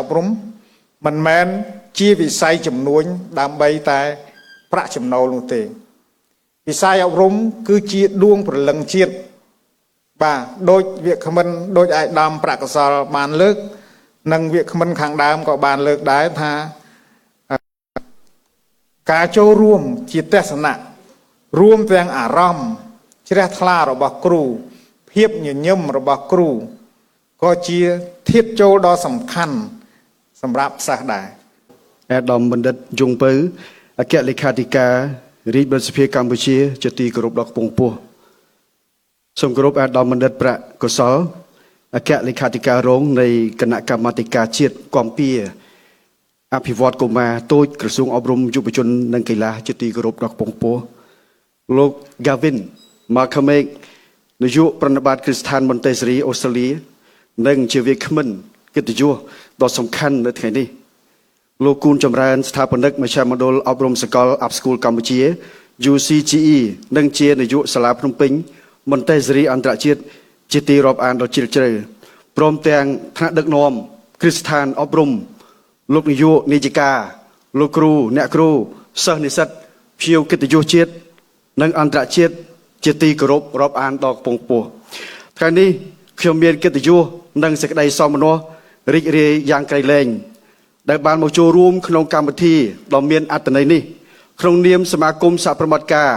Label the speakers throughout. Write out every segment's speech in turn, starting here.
Speaker 1: អប់រំមិនមែនជាវិស័យចំនួនដើម្បីតែប្រាក់ចំណូលនោះទេវិស័យអប់រំគឺជាដួងព្រលឹងជាតិបាទដោយវាគ្មិនដោយអាយដាមប្រាក់កសលបានលើកនិងវាគ្មិនខាងដើមក៏បានលើកដែរថាការចូលរួមជាទស្សនៈរួមទាំងអារម្មណ៍ជ្រះថ្លារបស់គ្រូភាពញញឹមរបស់គ្រូក៏ជាធាតុចូលដ៏សំខាន់សម្រាប់សិស្សដែរ
Speaker 2: អាដាមបណ្ឌិតយងពៅអគ្គលេខាធិការរាជរដ្ឋសភាកម្ពុជាជាទីគោរពដ៏ខ្ពង់ខ្ពស់សូមគោរពអាដាមបណ្ឌិតប្រាក់កុសលអគ្គលេខាធិការរងនៃគណៈកម្មាធិការជាតិគាំពៀអភិវឌ្ឍកុមារតូចក្រសួងអប់រំយុវជននិងកីឡាជាទីគោរពដ៏ខ្ពង់ខ្ពស់លោក Gavin Malcolmek នាយកប្រណិប័តគ្រឹះស្ថានមន្ទីរសេរីអូស្ត្រាលីនិងជាវាគ្មិនកិត្តិយសដ៏សំខាន់នៅថ្ងៃនេះលោកគូនចម្រើនស្ថាបនិកមជ្ឈមណ្ឌលអប់រំសកល Up School កម្ពុជា UCGE និងជានាយកសាលាភ្នំពេញមន្ទីរសេរីអន្តរជាតិជាទីរាប់អានដ៏ជ្រាលជ្រៅព្រមទាំងថ្នាក់ដឹកនាំគ្រឹះស្ថានអប់រំលោកនាយកនាយិកាលោកគ្រូអ្នកគ្រូសិស្សនិស្សិតភ្ញៀវកិត្តិយសជាតិនិងអន្តរជាតិជាទីគោរពរាប់អានដ៏ខ្ពង់ខ្ពស់ថ្ងៃនេះខ្ញុំមានកិត្តិយសនិងសេចក្តីសោមនស្សរីករាយយ៉ាងក្រៃលែងដែលបានមកចូលរួមក្នុងកម្មវិធីដ៏មានអត្ថន័យនេះក្នុងនាមសមាគមសហប្រតិបត្តិការ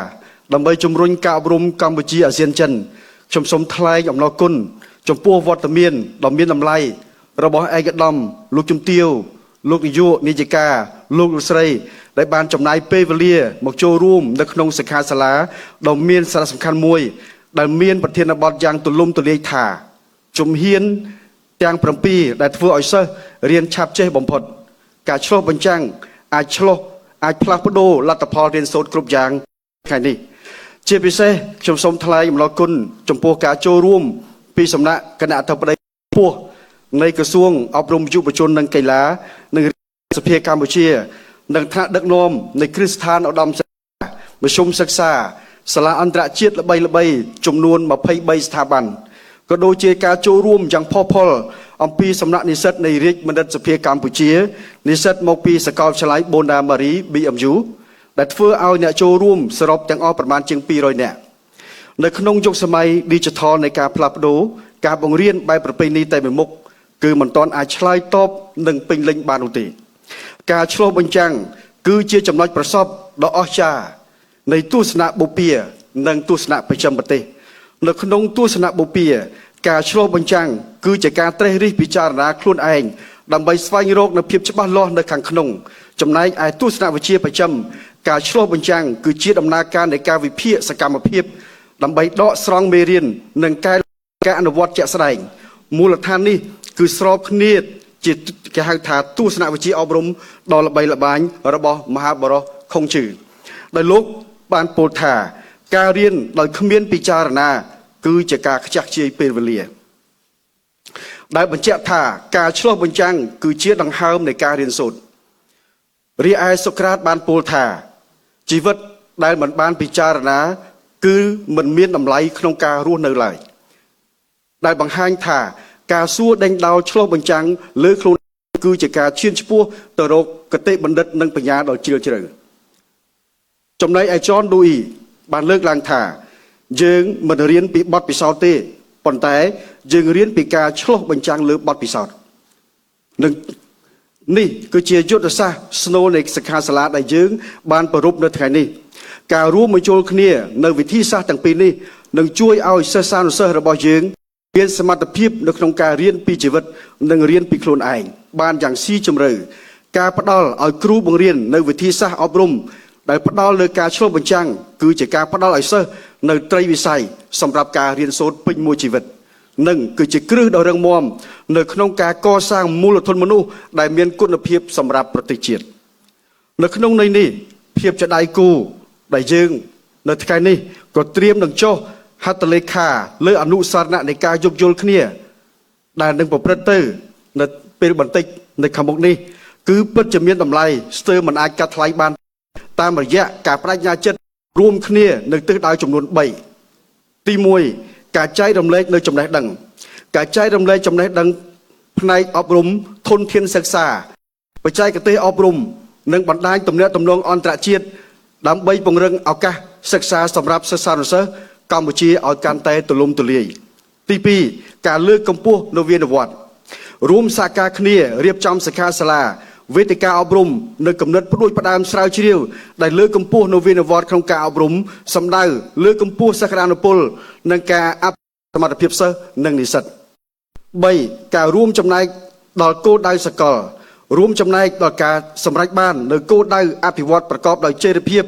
Speaker 2: ដើម្បីជំរុញការអប់រំកម្ពុជាអាស៊ានចិនខ្ញុំសូមថ្លែងអំណរគុណចំពោះវត្តមានដ៏មានតម្លៃរបស់ឯកឧត្តមលោកជំទាវលោកនាយកនាយិកាលោកស្រីដែលបានចំណាយពេលវេលាមកចូលរួមនៅក្នុងសិក្ខាសាលាដ៏មានសារៈសំខាន់មួយដែលមានប្រធានបទយ៉ាងទូលំទូលាយថាជំហានទាំង7ដែលធ្វើឲ្យសិស្សរៀនឆាប់ចេះបំផុតការឆ្លុះបញ្ចាំងអាចផ្លាស់ប្ដូរលទ្ធផលរៀនសូត្រគ្រប់យ៉ាងថ្ងៃនេះជាពិសេសខ្ញុំសូមថ្លែងអំណរគុណចំពោះការចូលរួមពីសំណាក់គណៈអធិបតីខ្ពស់នៃក្រសួងអប់រំយុវជននិងកីឡានិងសភាកម្ពុជានិងថ្នាក់ដឹកនាំនៃគ្រឹះស្ថានឧត្តមសិក្សាមធ្យមសិក្សាសាលាអន្តរជាតិល្បីៗចំនួន23ស្ថាប័នក៏ដូចជាការចូលរួមយ៉ាងផុសផុលអំពីសំណាក់និស្សិតនៃរាជបណ្ឌិតសភាកម្ពុជានិស្សិតមកពីសាកលវិទ្យាល័យបូណាម៉ារី BMU ដែលធ្វើឲ្យអ្នកចូលរួមសរុបទាំងអស់ប្រមាណជាង200នាក់នៅក្នុងយុគសម័យ Digital នៃការផ្លាស់ប្ដូរការបង្រៀនបែបប្រពៃណីតែមួយមុខគឺមិនទាន់អាចឆ្លើយតបនឹងពេញលេញបាននោះទេការឆ្លុះបញ្ចាំងគឺជាចំណុចប្រសពដ៏អស្ចារ្យនៃទស្សនៈបុព្វានិងទស្សនៈបច្ចឹមប្រទេសនៅក្នុងទស្សនៈបុព្វាការឆ្លុះបញ្ចាំងគឺជាការត្រេះរិះពិចារណាខ្លួនឯងដើម្បីស្វែងរកនូវភាពច្បាស់លាស់នៅខាងក្នុងចំណែកឯទស្សនវិជ្ជាបច្ចឹមការឆ្លុះបញ្ចាំងគឺជាដំណើរការនៃការវិភាគសកម្មភាពដើម្បីដកស្រង់មេរៀននិងការអនុវត្តជាក់ស្ដែងមូលដ្ឋាននេះគឺស្របគ្នាជាគេហៅថាទស្សនវិជ្ជាអប់រំដ៏ល្បីល្បាញរបស់មហាបរោះខុងជឺដោយលោកបានពោលថាការរៀនដោយគ្មានពិចារណាគឺជាការខ្ជះខ្ជាយពេលវេលាដែលបញ្ជាក់ថាការឆ្លុះបញ្ចាំងគឺជាដង្ហើមនៃការរៀនសូត្ររីឯសូក្រាតបានពោលថាជីវិតដែលមិនបានពិចារណាគឺមិនមានតម្លៃក្នុងការរស់នៅឡើយដែលបង្ហាញថាការសួរដេញដោលឆ្លុះបញ្ចាំងលើខ្លួនគឺជាការឈានឆ្ពោះទៅរកគតិបណ្ឌិតនិងបញ្ញាដ៏ជ្រាលជ្រៅចំណែកឯចនឌូអ៊ីបានលើកឡើងថាយើងមិនរៀនពីបទពិសោធន៍ទេប៉ុន្តែយើងរៀនពីការឆ្លុះបញ្ចាំងលើបទពិសោធន៍និងនេះគឺជាយុទ្ធសាស្ត្រស្នូលនៃសិក្ខាសាលាដែលយើងបានប្រពៃនៅថ្ងៃនេះការរួមបញ្ចូលគ្នានៅវិធីសាស្ត្រទាំងពីរនេះនឹងជួយឲ្យសិស្សានុសិស្សរបស់យើងមានសមត្ថភាពនៅក្នុងការរៀនពីជីវិតនិងរៀនពីខ្លួនឯងបានយ៉ាងស៊ីជម្រៅការផ្ដល់ឲ្យគ្រូបង្រៀននៅវិធីសាស្ត្រអប់រំដែលផ្ដល់លើការឆ្លុះបញ្ចាំងគឺជាការផ្ដល់ឲ្យសិស្សនៅត្រីវិស័យសម្រាប់ការរៀនសូត្រពេញមួយជីវិតនិងគឺជាគ្រឹះដ៏រឹងមាំនៅក្នុងការកសាងមូលធនមនុស្សដែលមានគុណភាពសម្រាប់ប្រទេសជាតិនៅក្នុងន័យនេះភាពជាដៃគូដែលយើងនៅថ្ងៃនេះក៏ត្រៀមនឹងចុះហត្ថលេខាលើអនុសារណៈនៃការយោគយល់គ្នាដែលនឹងប្រព្រឹត្តទៅនៅពេលបន្តិចនៅខាងមុខនេះគឺពិតជាមានតម្លៃស្ទើរមិនអាចកាត់ថ្លៃបានតាមរយៈការបដិញ្ញាចិត្តរួមគ្នានៅទិសដៅចំនួន3ទី1ការចែករំលែកនៅចំណេះដឹងការចែករំលែកចំណេះដឹង ផ្នែកអប់រំធនធានសិក្សាបច្ចេកទេសអប់រំនិងបណ្ដាញទំនាក់ទំនងអន្តរជាតិដើម្បីពង្រឹងឱកាសសិក្សាសម្រាប់សិស្សានុសិស្សកម្ពុជាឲ្យកាន់តែទូលំទូលាយទី2ការលើកកម្ពស់នវានុវត្តន៍រួមសហការគ្នារៀបចំសិក្ខាសាលាវេទិកាអប់រំនៅគំនិតផ្ដួចផ្ដើមស្រាវជ្រាវដែលលើកកម្ពស់នវានុវត្តន៍ក្នុងការអប់រំសម្ដៅលើកកម្ពស់សក្តានុពលនិងការអភិវឌ្ឍសមត្ថភាពសិស្សនិងនិស្សិត3ការរួមចំណែកដល់គោលដៅសកលរួមចំណែកដល់ការសម្រេចបាននូវគោលដៅអភិវឌ្ឍប្រកបដោយចីរភាព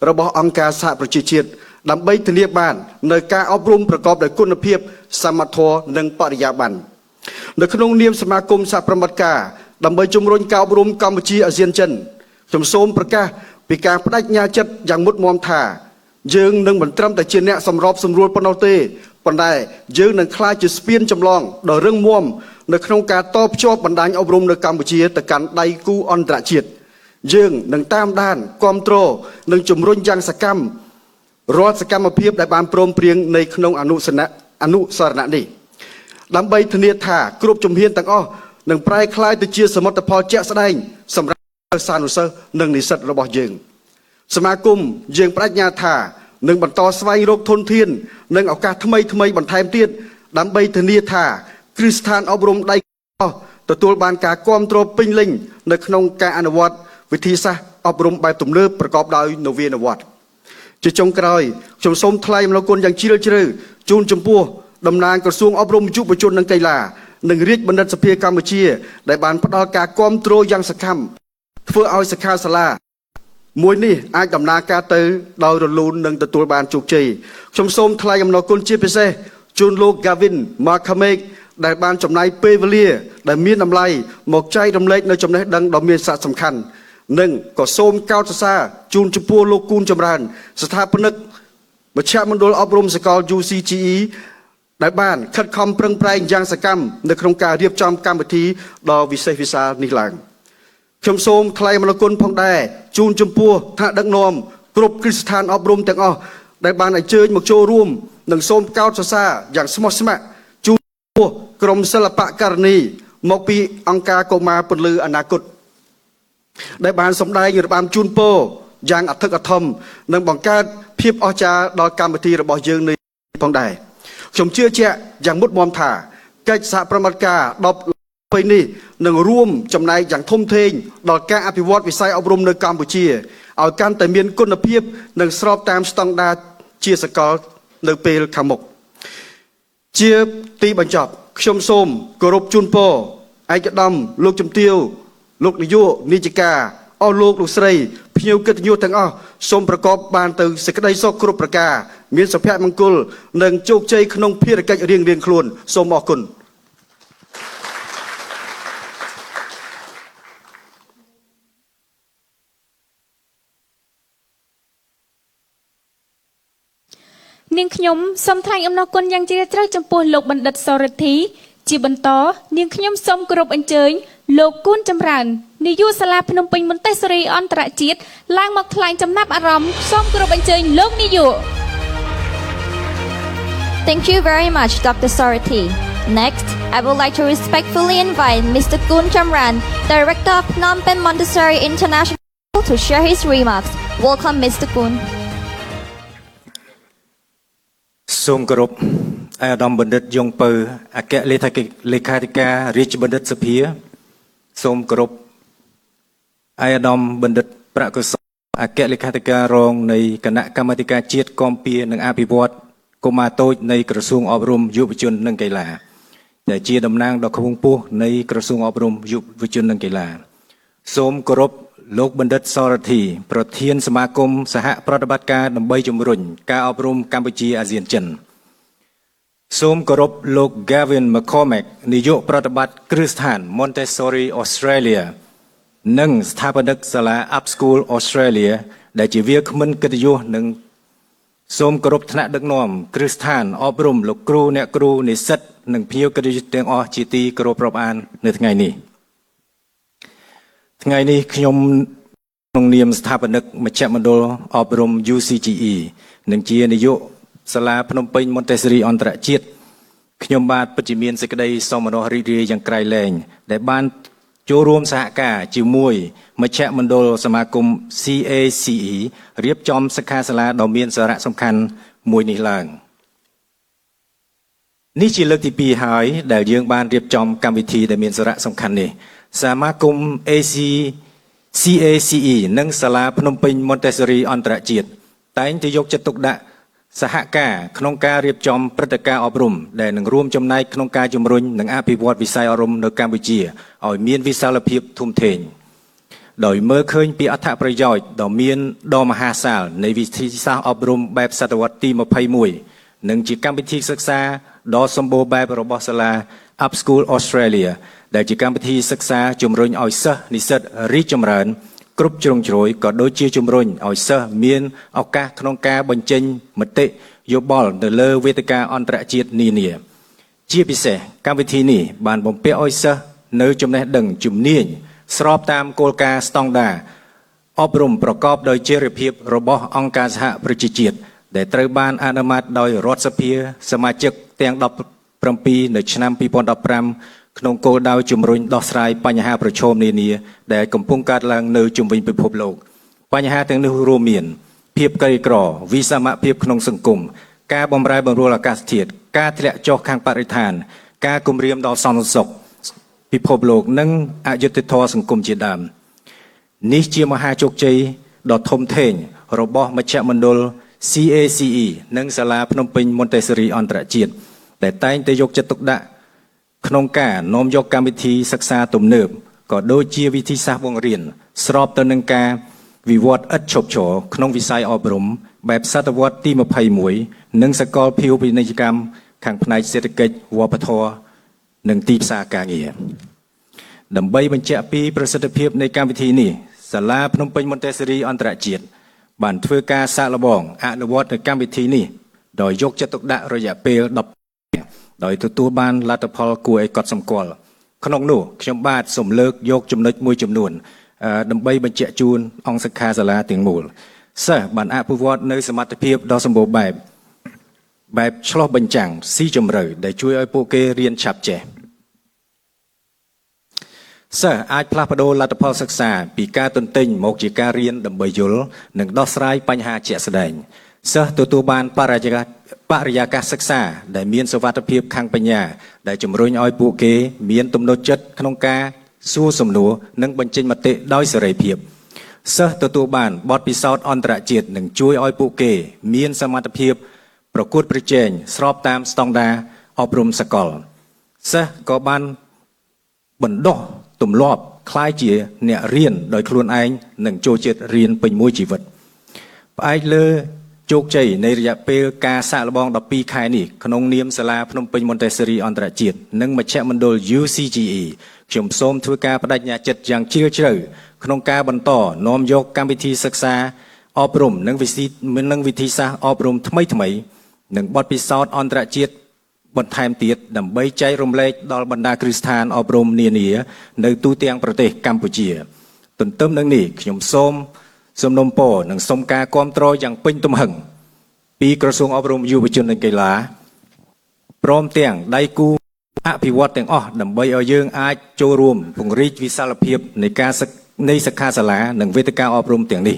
Speaker 2: របស់អង្គការសហប្រជាជាតិដើម្បីធានាបាននូវការអប់រំប្រកបដោយគុណភាពសមត្ថភាពនិងបរិយាបន្ននៅក្នុងនាមសមាគមសហប្រតិបត្តិការដើម្បីជំរុញការអប់រំកម្ពុជាអាស៊ានចិនខ្ញុំសូមប្រកាសពីការបដិញ្ញាចិត្តយ៉ាងមុតមាំថាយើងនឹងមិនត្រឹមតែជាអ្នកសម្របសម្រួលប៉ុណ្ណោះទេប៉ុន្តែយើងនឹងក្លាយជាស្ពានចម្លងដ៏រឹងមាំនៅក្នុងការតភ្ជាប់បណ្ដាញអប់រំនៅកម្ពុជាទៅកាន់ដៃគូអន្តរជាតិយើងនឹងតាមដានគាំទ្រនិងជំរុញយ៉ាងសកម្មរាល់សកម្មភាពដែលបានព្រមព្រៀងនៅក្នុងអនុស្សរណៈនេះដើម្បីធានាថាគ្រប់ជំហានទាំងអស់នឹងប្រែក្លាយទៅជាសមិទ្ធផលជាក់ស្ដែងសម្រាប់សិស្សានុសិស្សនិងនិស្សិតរបស់យើងសមាគមយើងបដិញ្ញាថានឹងបន្តស្វែងរកធនធាននិងឱកាសថ្មីបន្ថែមទៀតដើម្បីធានាថាគ្រឹះស្ថានអប់រំដៃគូទទួលបានការគាំទ្រពេញលេញនៅក្នុងការអនុវត្តវិធីសាស្ត្រអប់រំបែបទំនើបប្រកបដោយនវានុវត្តន៍ជាចុងក្រោយខ្ញុំសូមថ្លែងអំណរគុណយ៉ាងជ្រាលជ្រៅជូនចំពោះតំណាងក្រសួងអប់រំយុវជននិងកីឡានិងរាជបណ្ឌិតសភាកម្ពុជាដែលបានផ្ដល់ការគាំទ្រយ៉ាងសកម្មធ្វើឲ្យសិក្ខាសាលាមួយនេះអាចដំណើរការទៅដោយរលូននិងទទួលបានជោគជ័យខ្ញុំសូមថ្លែងអំណរគុណជាពិសេសជូនលោក Gavin McCormick ដែលបានចំណាយពេលវេលាដែលមានតម្លៃមកចែករំលែកនៅចំណេះដឹងដ៏មានសារៈសំខាន់និងក៏សូមកោតសរសើរជូនចំពោះលោកគូនចម្រើនស្ថាបនិកមជ្ឈមណ្ឌលអប់រំសាកល UCGE ដែលបានខិតខំប្រឹងប្រែងយ៉ាងសកម្មនៅក្នុងការរៀបចំកម្មវិធីដ៏វិសេសវិសាលនេះឡើងខ្ញុំសូមថ្លែងអំណរគុណផងដែរជូនចំពោះថ្នាក់ដឹកនាំគ្រប់គ្រឹះស្ថានអប់រំទាំងអស់ដែលបានអញ្ជើញមកចូលរួមនិងសូមកោតសរសើរយ៉ាងស្មោះស្ម័គ្រជូនចំពោះក្រុមសិល្បករនីមកពីអង្គការកុមារពន្លឺអនាគតដែលបានសម្ដែងរបាំជូនពរយ៉ាងអធិកអធមនិងបង្កើតភាពអស្ចារ្យដល់កម្មវិធីរបស់យើងនេះផងដែរខ្ញុំជឿជាក់យ៉ាងមុតមាំថាកិច្ចសហប្រតិបត្តិការ10ពេលនេះនឹងរួមចំណែកយ៉ាងធំធេងដល់ការអភិវឌ្ឍវិស័យអប់រំនៅកម្ពុជាឲ្យកាន់តែមានគុណភាពនិងស្របតាមស្តង់ដារជាសកលនៅពេលខាងមុខជាទីបញ្ចប់ខ្ញុំសូមគោរពជូនពរឯកឧត្តមលោកជំទាវលោកនាយកនាយិកាអស់លោកស្រីភ្ញៀវកិត្តិយសទាំងអស់សូមប្រកបបានទៅសេចក្តីសុខគ្រប់ប្រការមានសុភមង្គលនិងជោគជ័យក្នុងភារកិច្ចរៀងៗខ្លួនសូមអរគុណ
Speaker 3: នាងខ្ញុំសូមថ្លែងអំណរគុណយ៉ាងជ្រាលជ្រៅចំពោះលោកបណ្ឌិតសរិទ្ធីជាបន្តនាងខ្ញុំសូមគោរពអញ្ជើញលោកគួនចម្រើននាយកសាលាភ្នំពេញមន្តេសរីអន្តរជាតិឡើងមកថ្លែងចំណាប់អារម្មណ៍សូមគោរពអញ្ជើញលោកនាយក
Speaker 4: Thank you very much, Dr. Sarati. Next, I would like to respectfully invite Mr. Kun Chamran, Director of Phnom Penh Montessori International, to share his remarks. Welcome, Mr. Kun.
Speaker 5: សូមគោរពអាយដាមបណ្ឌិតយងពៅអគ្គលេខាធិការរាជបណ្ឌិតសភាសូមគោរពអាយដាមបណ្ឌិតប្រាក់កុសលអគ្គលេខាធិការរងនៃគណៈកម្មាធិការជាតិគាំពៀនិងអភិវឌ្ឍកុមារតូចនៃក្រសួងអប់រំយុវជននិងកីឡាដែលជាតំណាងដ៏ខ្ពង់ខ្ពស់នៃក្រសួងអប់រំយុវជននិងកីឡាសូមគោរពលោកបណ្ឌិតសរធី ប្រធានសមាគមសហប្រតិបត្តិការដើម្បីជំរុញការអប់រំកម្ពុជាអាស៊ានចិនសូមគោរពលោក Gavin McCormick នាយកប្រតិបត្តិគ្រឹះស្ថាន Montessori Australia និងស្ថាបនិកសាលា Up School Australia ដែលជាវាគ្មិនកិត្តិយសនិងសូមគោរពថ្នាក់ដឹកនាំគ្រឹះស្ថានអប់រំលោកគ្រូអ្នកគ្រូនិស្សិតនិងភ្ញៀវកិត្តិយសទាំងអស់ជាទីគោរពរាប់អាននៅថ្ងៃនេះខ្ញុំក្នុងនាមស្ថាបនិកមជ្ឈមណ្ឌលអប់រំ UCGE និងជានាយកសាលាភ្នំពេញ Montessori អន្តរជាតិ ខ្ញុំបាទពិតជាមានសេចក្តីសោមនស្សរីករាយយ៉ាងក្រៃលែងដែលបានចូលរួមសហការជាមួយមជ្ឈមណ្ឌលសមាគម CACE រៀបចំសិក្ខាសាលាដ៏មានសារៈសំខាន់មួយនេះឡើងនេះជាលើកទី2ហើយដែលយើងបានរៀបចំកម្មវិធីដែលមានសារៈសំខាន់នេះសមាគម CACE និងសាលាភ្នំពេញ Montessori អន្តរជាតិតែងតែយកចិត្តទុកដាក់សហការក្នុងការរៀបចំព្រឹត្តិការណ៍អប់រំដែលនឹងរួមចំណែកក្នុងការជំរុញនិងអភិវឌ្ឍវិស័យអប់រំនៅកម្ពុជាឲ្យមានវិសាលភាពធំធេងដោយមើលឃើញពីអត្ថប្រយោជន៍ដ៏មហាសាលនៃវិធីសាស្ត្រអប់រំបែបសតវត្សទី21និងជាកម្មវិធីសិក្សាដ៏សម្បូរបែបរបស់សាលា Up School Australia ដែលជាកម្មវិធីសិក្សាជំរុញឲ្យសិស្សនិស្សិតរីកចម្រើនគ្រប់ជ្រុងជ្រោយក៏ដូចជាជំរុញឲ្យសិស្សមានឱកាសក្នុងការបញ្ចេញមតិយោបល់ទៅលើវេទិកាអន្តរជាតិនានាជាពិសេសកម្មវិធីនេះបានបំពាក់ឲ្យសិស្សនៅចំណេះដឹងជំនាញស្របតាមគោលការណ៍ស្តង់ដារអប់រំប្រកបដោយចីរភាពរបស់អង្គការសហប្រជាជាតិដែលត្រូវបានអនុម័តដោយរដ្ឋសភាសមាជិកទាំង17នៅឆ្នាំ2015ក្នុងគោលដៅជំរុញដោះស្រាយបញ្ហាប្រឈមនានាដែលកំពុងកើតឡើងនៅជុំវិញពិភពលោកបញ្ហាទាំងនោះរួមមានភាពក្រីក្រវិសមភាពក្នុងសង្គមការបម្រែបម្រួលអាកាសធាតុការធ្លាក់ចុះខាងបរិស្ថានការគំរាមដល់សន្តិសុខពិភពលោកនិងអយុត្តិធម៌សង្គមជាដើមនេះជាមហាជោគជ័យដ៏ធំធេងរបស់មជ្ឈមណ្ឌល CACE និងសាលាភ្នំពេញ Montessori អន្តរជាតិដែលតែងតែយកចិត្តទុកដាក់ក្នុងការនាំយកកម្មវិធីសិក្សាទំនើបក៏ដូចជាវិធីសាស្ត្របង្រៀនស្របទៅនឹងការវិវត្តឥតឈប់ឈរក្នុងវិស័យអប់រំបែបសតវត្សទី21និងសកលភាវូបនីយកម្មខាងផ្នែកសេដ្ឋកិច្ចវប្បធម៌និងទីផ្សារការងារដើម្បីបញ្ជាក់ពីប្រសិទ្ធភាពនៃកម្មវិធីនេះសាលាភ្នំពេញ Montessori អន្តរជាតិបានធ្វើការសាកល្បងអនុវត្តនៅកម្មវិធីនេះដោយយកចិត្តទុកដាក់រយៈពេល10ដោយទទួលបានលទ្ធផលគួរឲ្យកត់សម្គាល់ក្នុងនោះខ្ញុំបាទសូមលើកយកចំណុចមួយចំនួនដើម្បីបញ្ជាក់ជូនអង្គសិក្ខាសាលាទាំងមូលសិស្សបានអភិវឌ្ឍនៅសមត្ថភាពដ៏សម្បូរបែបឆ្លោះបញ្ចាំងស៊ីជម្រៅដែលជួយឲ្យពួកគេរៀនឆាប់ចេះសិស្សអាចផ្លាស់ប្ដូរលទ្ធផលសិក្សាពីការទន្ទិញមកជាការរៀនដើម្បីយល់និងដោះស្រាយបញ្ហាជាក់ស្ដែងសិស្សទទួលបានបរិយាកាសសិក្សាដែលមានសុវត្ថិភាពខាងបញ្ញាដែលជំរុញឲ្យពួកគេមានទំនុកចិត្តក្នុងការសួរសំណួរនិងបញ្ចេញមតិដោយសេរីភាពសិស្សទទួលបានបទពិសោធន៍អន្តរជាតិនិងជួយឲ្យពួកគេមានសមត្ថភាពប្រកួតប្រជែងស្របតាមស្តង់ដារអប់រំសកលសិស្សក៏បានបណ្ដុះទម្លាប់คล้ายជាអ្នករៀនដោយខ្លួនឯងនិងចូលចិត្តរៀនពេញមួយជីវិតផ្អែកលើជោគជ័យនៃរយៈពេលការសាកល្បង12ខែនេះក្នុងនាមសាលាភ្នំពេញ Montessori អន្តរជាតិនិងមជ្ឈមណ្ឌល UCGE ខ្ញុំសូមធ្វើការបដិញ្ញាចិត្តយ៉ាងជ្រាលជ្រៅក្នុងការបន្តនាំយកកម្មវិធីសិក្សាអប់រំនិងវិធីសាស្ត្រអប់រំថ្មីនិងបទពិសោធន៍អន្តរជាតិបន្ថែមទៀតដើម្បីចែករំលែកដល់បណ្ដាគ្រឹះស្ថានអប់រំនានានៅទូទាំងប្រទេសកម្ពុជាទន្ទឹមនឹងនេះខ្ញុំសូមសំណូមពរនិងសូមការគាំទ្រយ៉ាងពេញទំហឹងពីក្រសួងអប់រំយុវជននិងកីឡាព្រមទាំងដៃគូអភិវឌ្ឍទាំងអស់ដើម្បីឲ្យយើងអាចចូលរួមពង្រីកវិសាលភាពនៃសិក្ខាសាលានិងវេទិកាអប់រំទាំងនេះ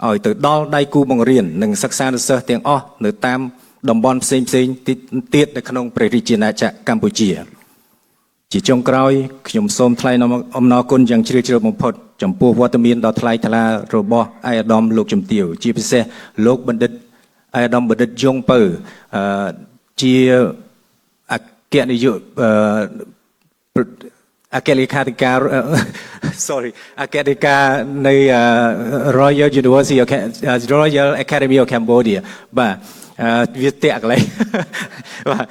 Speaker 5: ឲ្យទៅដល់ដៃគូបង្រៀននិងសិក្សានុសិស្សទាំងអស់នៅតាមតំបន់ផ្សេងទៀតនៅក្នុងព្រះរាជាណាចក្រកម្ពុជាជាចុងក្រោយខ្ញុំសូមថ្លែងអំណរគុណយ៉ាងជ្រាលជ្រៅបំផុតចំពោះវត្តមានដ៏ថ្លៃថ្លារបស់ឯកឧត្តមលោកជំទាវជាពិសេសលោកបណ្ឌិតឯកឧត្តមបណ្ឌិតយងពៅជាអគ្គនាយកអគ្គលេខាធិការអគ្គលេខានៃ Royal Academy of Cambodia បាទវាតាក់កន្លែងបាទ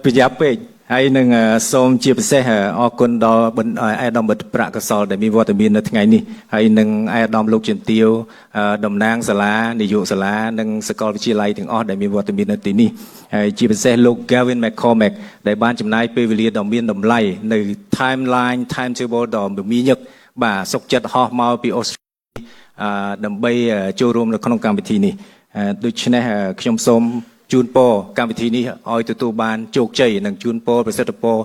Speaker 5: ប្រញាប់ពេកហើយនឹងសូមជាពិសេសអរគុណដល់ឯកឧត្តមបណ្ឌិតប្រាក់កសលដែលមានវត្តមាននៅថ្ងៃនេះហើយនឹងឯកឧត្តមលោកជំទាវតំណាងសាលានាយកសាលានិងសាកលវិទ្យាល័យទាំងអស់ដែលមានវត្តមាននៅទីនេះហើយជាពិសេសលោក Gavin McCormack ដែលបានចំណាយពេលវេលាដ៏មានតម្លៃនៅ timetable ដ៏មមាញឹកបាទសុខចិត្តហោះមកពីអូស្ត្រាលីដើម្បីចូលរួមនៅក្នុងកម្មវិធីនេះដូច្នេះខ្ញុំសូម ជូនពរកម្មវិធីនេះឲ្យទទួលបានជោគជ័យនិងជូនពរប្រសិទ្ធពរ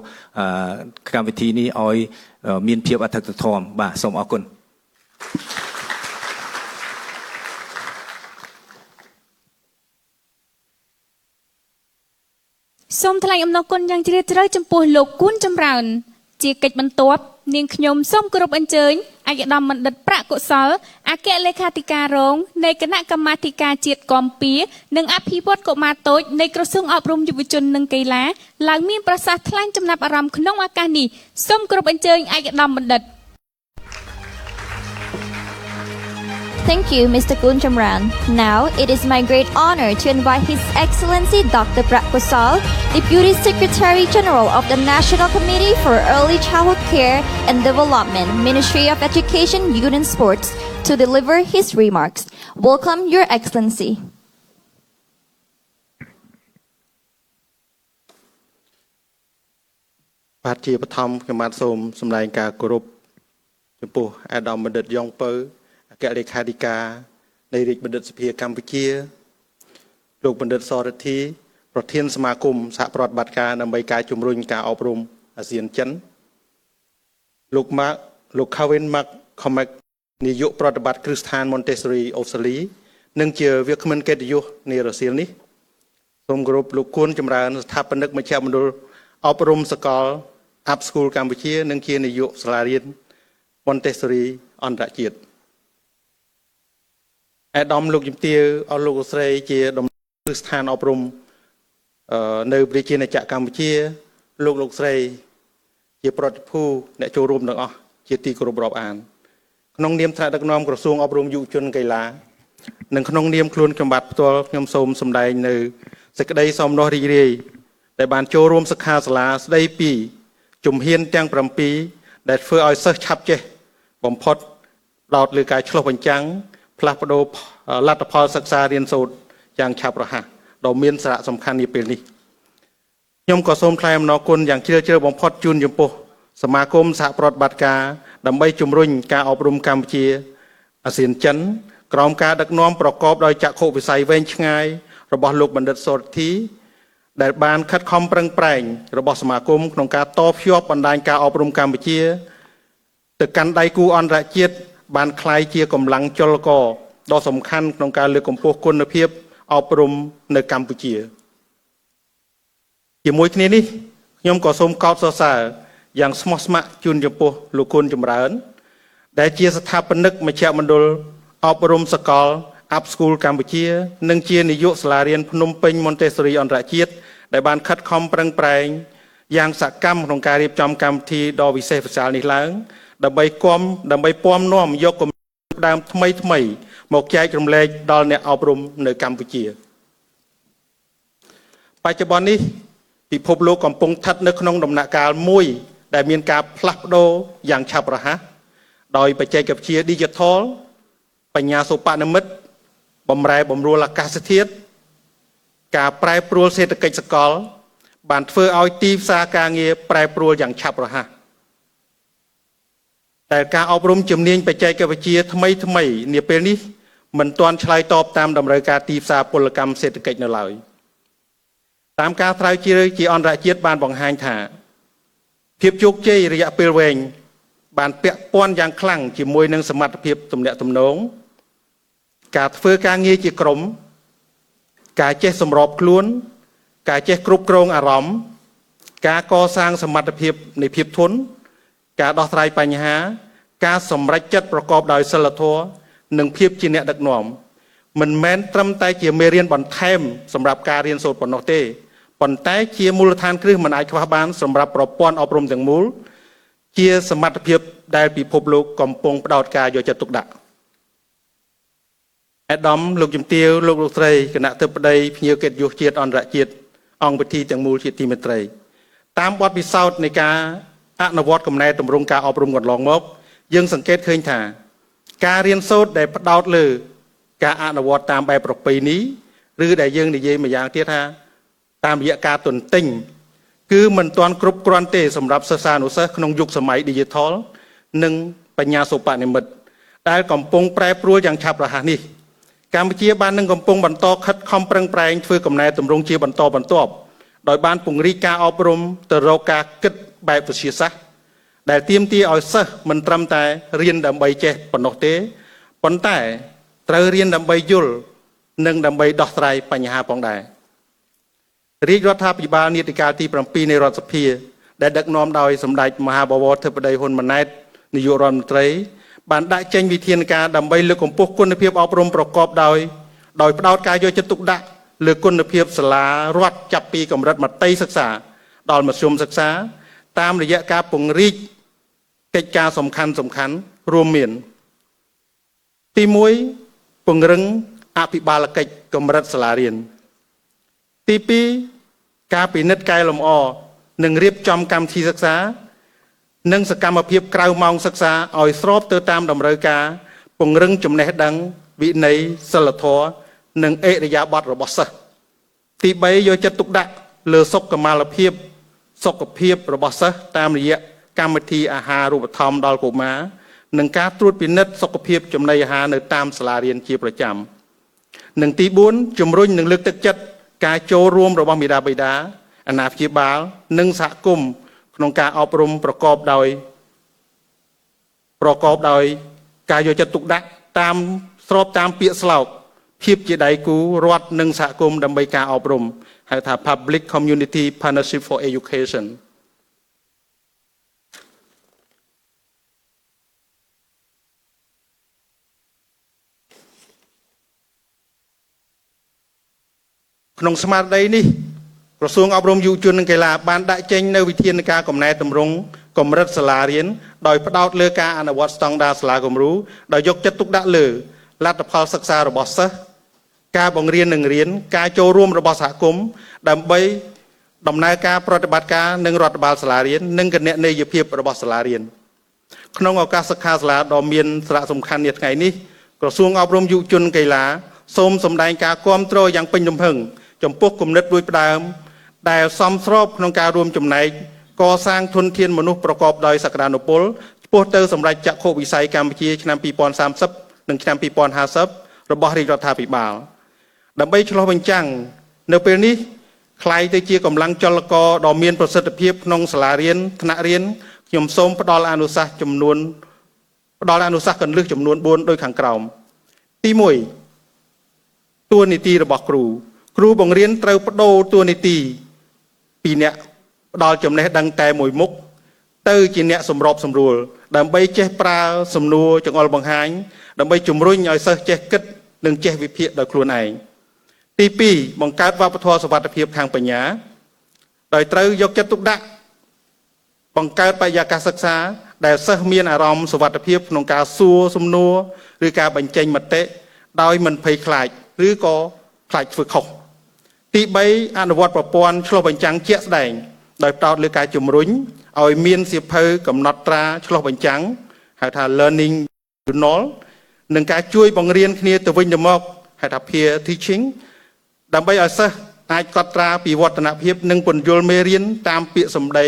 Speaker 5: កម្មវិធីនេះឲ្យមានភាពអធិកធម៌បាទសូមអរគុណ
Speaker 3: សូមថ្លែងអំណរគុណយ៉ាងជ្រាលជ្រៅចំពោះលោកគួនចម្រើនជាកិច្ចបន្ទាប់នាងខ្ញុំសូមគោរពអញ្ជើញឯកឧត្តមបណ្ឌិតប្រាក់កុសលអគ្គលេខាធិការរងនៃគណៈកម្មាធិការជាតិគាំពៀនិងអភិវឌ្ឍកុមារតូចនៃក្រសួងអប់រំយុវជននិងកីឡាឡើងមានប្រសាសន៍ថ្លែងចំណាប់អារម្មណ៍ក្នុងឱកាសនេះសូមគោរពអញ្ជើញឯកឧត្តមបណ្ឌិត
Speaker 4: Thank you, Mr. Kun Chamran. Now, it is my great honor to invite His Excellency Dr. Prak Kosal, Deputy Secretary General of the National Committee for Early Childhood Care and Development, Ministry of Education, Youth and Sports, to deliver his remarks. Welcome, Your Excellency.
Speaker 6: បាទជាបឋមខ្ញុំបាទសូមសម្ដែងការគោរពចំពោះអាដាមបណ្ឌិតយ៉ងពៅអគ្គលេខាធិការនៃរាជបណ្ឌិតសភាកម្ពុជាលោកបណ្ឌិតសរទ្ធីប្រធានសមាគមសហប្រតិបត្តិការដើម្បីការជំរុញការអប់រំអាស៊ានចិនលោកខាវិនម៉ាក់ខមកនាយកប្រតិបត្តិគ្រឹះស្ថាន Montessori អូស្ត្រាលីនិងជាវាគ្មិនកិត្តិយសនៃរសៀលនេះសូមគោរពលោកគួនចម្រើនស្ថាបនិកមជ្ឈមណ្ឌលអប់រំសកល Up School កម្ពុជានិងជានាយកសាលារៀន Montessori អន្តរជាតិអាដាមលោកជំទាវអស់លោកស្រីជាតំណាងគ្រឹះស្ថានអប់រំនៅប្រជាណាចក្រកម្ពុជាលោកស្រីជាប្រតិភូអ្នកចូលរួមទាំងអស់ជាទីគោរពរាប់អានក្នុងនាមថ្នាក់ដឹកនាំក្រសួងអប់រំយុវជនកីឡានិងក្នុងនាមខ្លួនខ្ញុំបាទផ្ទាល់ខ្ញុំសូមសម្ដែងនៅសេចក្តីសោមនស្សរីករាយដែលបានចូលរួមសិក្ខាសាលាស្តីពីជំហានទាំង7ដែលធ្វើឲ្យសិស្សឆាប់ចេះបំផុតដោតលើការឆ្លុះបញ្ចាំងផ្លាស់ប្ដូរលទ្ធផលសិក្សារៀនសូត្រយ៉ាងឆាប់រហ័សដ៏មានសារៈសំខាន់នាពេលនេះខ្ញុំក៏សូមថ្លែងអំណរគុណយ៉ាងជ្រាលជ្រៅបំផុតជូនចំពោះសមាគមសហប្រតិបត្តិការដើម្បីជំរុញការអប់រំកម្ពុជាអាស៊ានចិនក្រោមការដឹកនាំប្រកបដោយចក្ខុវិស័យវែងឆ្ងាយរបស់លោកបណ្ឌិតសុរធីដែលបានខិតខំប្រឹងប្រែងរបស់សមាគមក្នុងការតភ្ជាប់បណ្ដាញការអប់រំកម្ពុជាទៅកាន់ដៃគូអន្តរជាតិបានក្លាយជាកម្លាំងចលករដ៏សំខាន់ក្នុងការលើកកម្ពស់គុណភាពអប់រំនៅកម្ពុជាជាមួយគ្នានេះខ្ញុំក៏សូមកោតសរសើរយ៉ាងស្មោះស្ម័គ្រជូនចំពោះលោកគុណចម្រើនដែលជាស្ថាបនិកមជ្ឈមណ្ឌលអប់រំសកល Up School កម្ពុជានិងជានាយកសាលារៀនភ្នំពេញ Montessori អន្តរជាតិដែលបានខិតខំប្រឹងប្រែងយ៉ាងសកម្មក្នុងការរៀបចំកម្មវិធីដ៏វិសេសវិសាលនេះឡើងដើម្បីពំនាំយកគំនិតដើមថ្មីមកចែករំលែកដល់អ្នកអប់រំនៅកម្ពុជាបច្ចុប្បន្ននេះពិភពលោកកំពុងស្ថិតនៅក្នុងដំណាក់កាលមួយដែលមានការផ្លាស់ប្ដូរយ៉ាងឆាប់រហ័សដោយបច្ចេកវិទ្យា Digital បញ្ញាសិប្បនិម្មិតបម្រែបម្រួលអាកាសធាតុការប្រែប្រួលសេដ្ឋកិច្ចសកលបានធ្វើឲ្យទីផ្សារការងារប្រែប្រួលយ៉ាងឆាប់រហ័សតែការអប់រំជំនាញបច្ចេកវិទ្យាថ្មីនាពេលនេះមិនទាន់ឆ្លើយតបតាមតម្រូវការទីផ្សារពលកម្មសេដ្ឋកិច្ចនៅឡើយតាមការស្រាវជ្រាវជាអន្តរជាតិបានបង្ហាញថាភាពជោគជ័យរយៈពេលវែងបានពាក់ព័ន្ធយ៉ាងខ្លាំងជាមួយនឹងសមត្ថភាពទំនាក់ទំនងការធ្វើការងារជាក្រុមការចេះសម្របខ្លួនការចេះគ្រប់គ្រងអារម្មណ៍ការកសាងសមត្ថភាពនៃភាពធន់ការដោះស្រាយបញ្ហាការសម្រេចចិត្តប្រកបដោយសីលធម៌និងភាពជាអ្នកដឹកនាំមិនមែនត្រឹមតែជាមេរៀនបន្ថែមសម្រាប់ការរៀនសូត្រប៉ុណ្ណោះទេប៉ុន្តែជាមូលដ្ឋានគ្រឹះមិនអាចខ្វះបានសម្រាប់ប្រព័ន្ធអប់រំទាំងមូលជាសមត្ថភាពដែលពិភពលោកកំពុងផ្ដោតការយកចិត្តទុកដាក់អាដាមលោកជំទាវលោកស្រីគណៈអធិបតីភ្ញៀវកិត្តិយសជាតិអន្តរជាតិអង្គពិធីទាំងមូលជាទីមេត្រីតាមបទពិសោធន៍នៃការអនុវត្តកំណែទម្រង់ការអប់រំកន្លងមកយើងសង្កេតឃើញថាការរៀនសូត្រដែលផ្ដោតលើការអនុវត្តតាមបែបប្រពៃណីឬដែលយើងនិយាយម្យ៉ាងទៀតថាតាមរយៈការទន្ទិញគឺមិនទាន់គ្រប់គ្រាន់ទេសម្រាប់សិស្សានុសិស្សក្នុងយុគសម័យ Digital និងបញ្ញាសិប្បនិម្មិតដែលកំពុងប្រែប្រួលយ៉ាងឆាប់រហ័សនេះ កម្ពុជាបាននឹងកំពុងបន្តខិតខំប្រឹងប្រែងធ្វើកំណែទម្រង់ជាបន្តបន្ទាប់ដោយបានពង្រីកការអប់រំទៅរកការគិតបែបវិទ្យាសាស្ត្រដែលទាមទារឲ្យសិស្សមិនត្រឹមតែរៀនដើម្បីចេះប៉ុណ្ណោះទេប៉ុន្តែត្រូវរៀនដើម្បីយល់និងដើម្បីដោះស្រាយបញ្ហាផងដែររាជរដ្ឋាភិបាលនីតិកាលទី7នៃរដ្ឋសភាដែលដឹកនាំដោយសម្ដេចមហាបវរធិបតីហ៊ុនម៉ាណែតនាយករដ្ឋមន្ត្រីបានដាក់ចេញវិធានការដើម្បីលើកកម្ពស់គុណភាពអប់រំប្រកបដោយផ្ដោតការយកចិត្តទុកដាក់លើគុណភាពសាលារដ្ឋចាប់ពីកម្រិតមត្តេយ្យសិក្សាដល់មធ្យមសិក្សាតាមរយៈការពង្រីកកិច្ចការសំខាន់រួមមានទី1ពង្រឹងអភិបាលកិច្ចកម្រិតសាលារៀនទី2ការពិនិត្យកែលម្អនិងរៀបចំកម្មវិធីសិក្សានិងសកម្មភាពក្រៅម៉ោងសិក្សាឲ្យស្របទៅតាមតម្រូវការពង្រឹងចំណេះដឹងវិន័យសិលធម៌និងឥរិយាបថរបស់សិស្សទី3យកចិត្តទុកដាក់លើសុខភាពរបស់សិស្សតាមរយៈកម្មវិធីអាហារូបត្ថម្ភដល់កុមារនិងការត្រួតពិនិត្យសុខភាពចំណីអាហារនៅតាមសាលារៀនជាប្រចាំនិងទី4ជំរុញនិងលើកទឹកចិត្តការចូលរួមរបស់មាតាបិតាអាណាព្យាបាលនិងសហគមន៍ក្នុងការអប់រំប្រកបដោយការយកចិត្តទុកដាក់ស្របតាមពាក្យស្លោកភាពជាដៃគូរដ្ឋនិងសហគមន៍ដើម្បីការអប់រំហៅថា Public Community Partnership for Education ក្នុងស្មារតីនេះក្រសួងអប់រំយុវជននិងកីឡាបានដាក់ចេញនូវវិធានការកំណែទម្រង់កម្រិតសាលារៀនដោយផ្ដោតលើការអនុវត្តស្តង់ដារសាលាគំរូដោយយកចិត្តទុកដាក់លើលទ្ធផលសិក្សារបស់សិស្សការបង្រៀននិងរៀនការចូលរួមរបស់សហគមន៍ដើម្បីដំណើរការប្រតិបត្តិការនឹងរដ្ឋបាលសាលារៀននិងគណនេយ្យភាពរបស់សាលារៀនក្នុងឱកាសសិក្ខាសាលាដ៏មានសារៈសំខាន់នាថ្ងៃនេះក្រសួងអប់រំយុវជនកីឡាសូមសម្ដែងការគាំទ្រយ៉ាងពេញទំហឹងចំពោះគំនិតរួចផ្ដើមដែលសមស្របក្នុងការរួមចំណែកកសាងធនធានមនុស្សប្រកបដោយសក្តានុពលឆ្ពោះទៅសម្រេចចក្ខុវិស័យកម្ពុជាឆ្នាំ2030និងឆ្នាំ2050របស់រាជរដ្ឋាភិបាលដើម្បីឆ្លុះបញ្ចាំងនៅពេលនេះคล้ายទៅជាកម្លាំងចលករដ៏មានប្រសិទ្ធភាពក្នុងសាលារៀនថ្នាក់រៀនខ្ញុំសូមផ្ដល់អនុសាសន៍គន្លឹះចំនួន4ដូចខាងក្រោមទី1តួនាទីរបស់គ្រូបង្រៀនត្រូវបដូរតួនាទីពីអ្នកផ្ដល់ចំណេះដឹងតែមួយមុខទៅជាអ្នកសម្របសម្រួលដើម្បីចេះប្រើសំណួរចង្អុលបង្ហាញដើម្បីជំរុញឲ្យសិស្សចេះគិតនិងចេះវិភាគដោយខ្លួនឯងទី2បង្កើតវប្បធម៌សុវត្ថិភាពខាងបញ្ញាដោយត្រូវយកចិត្តទុកដាក់បង្កើតបរិយាកាសសិក្សាដែលសិស្សមានអារម្មណ៍សុវត្ថិភាពក្នុងការសួរសំណួរឬការបញ្ចេញមតិដោយមិនភ័យខ្លាចឬក៏ខ្លាចធ្វើខុសទី3អនុវត្តប្រព័ន្ធឆ្លុះបញ្ចាំងជាក់ស្ដែងដោយផ្ដោតលើការជំរុញឲ្យមានសៀវភៅកំណត់ត្រាឆ្លុះបញ្ចាំងហៅថា learning journal និងការជួយបង្រៀនគ្នាទៅវិញទៅមកហៅថា peer teaching ដើម្បីឲ្យសិស្សអាចកត់ត្រាពីវឌ្ឍនភាពនិងពន្យល់មេរៀនតាមពាក្យសម្ដី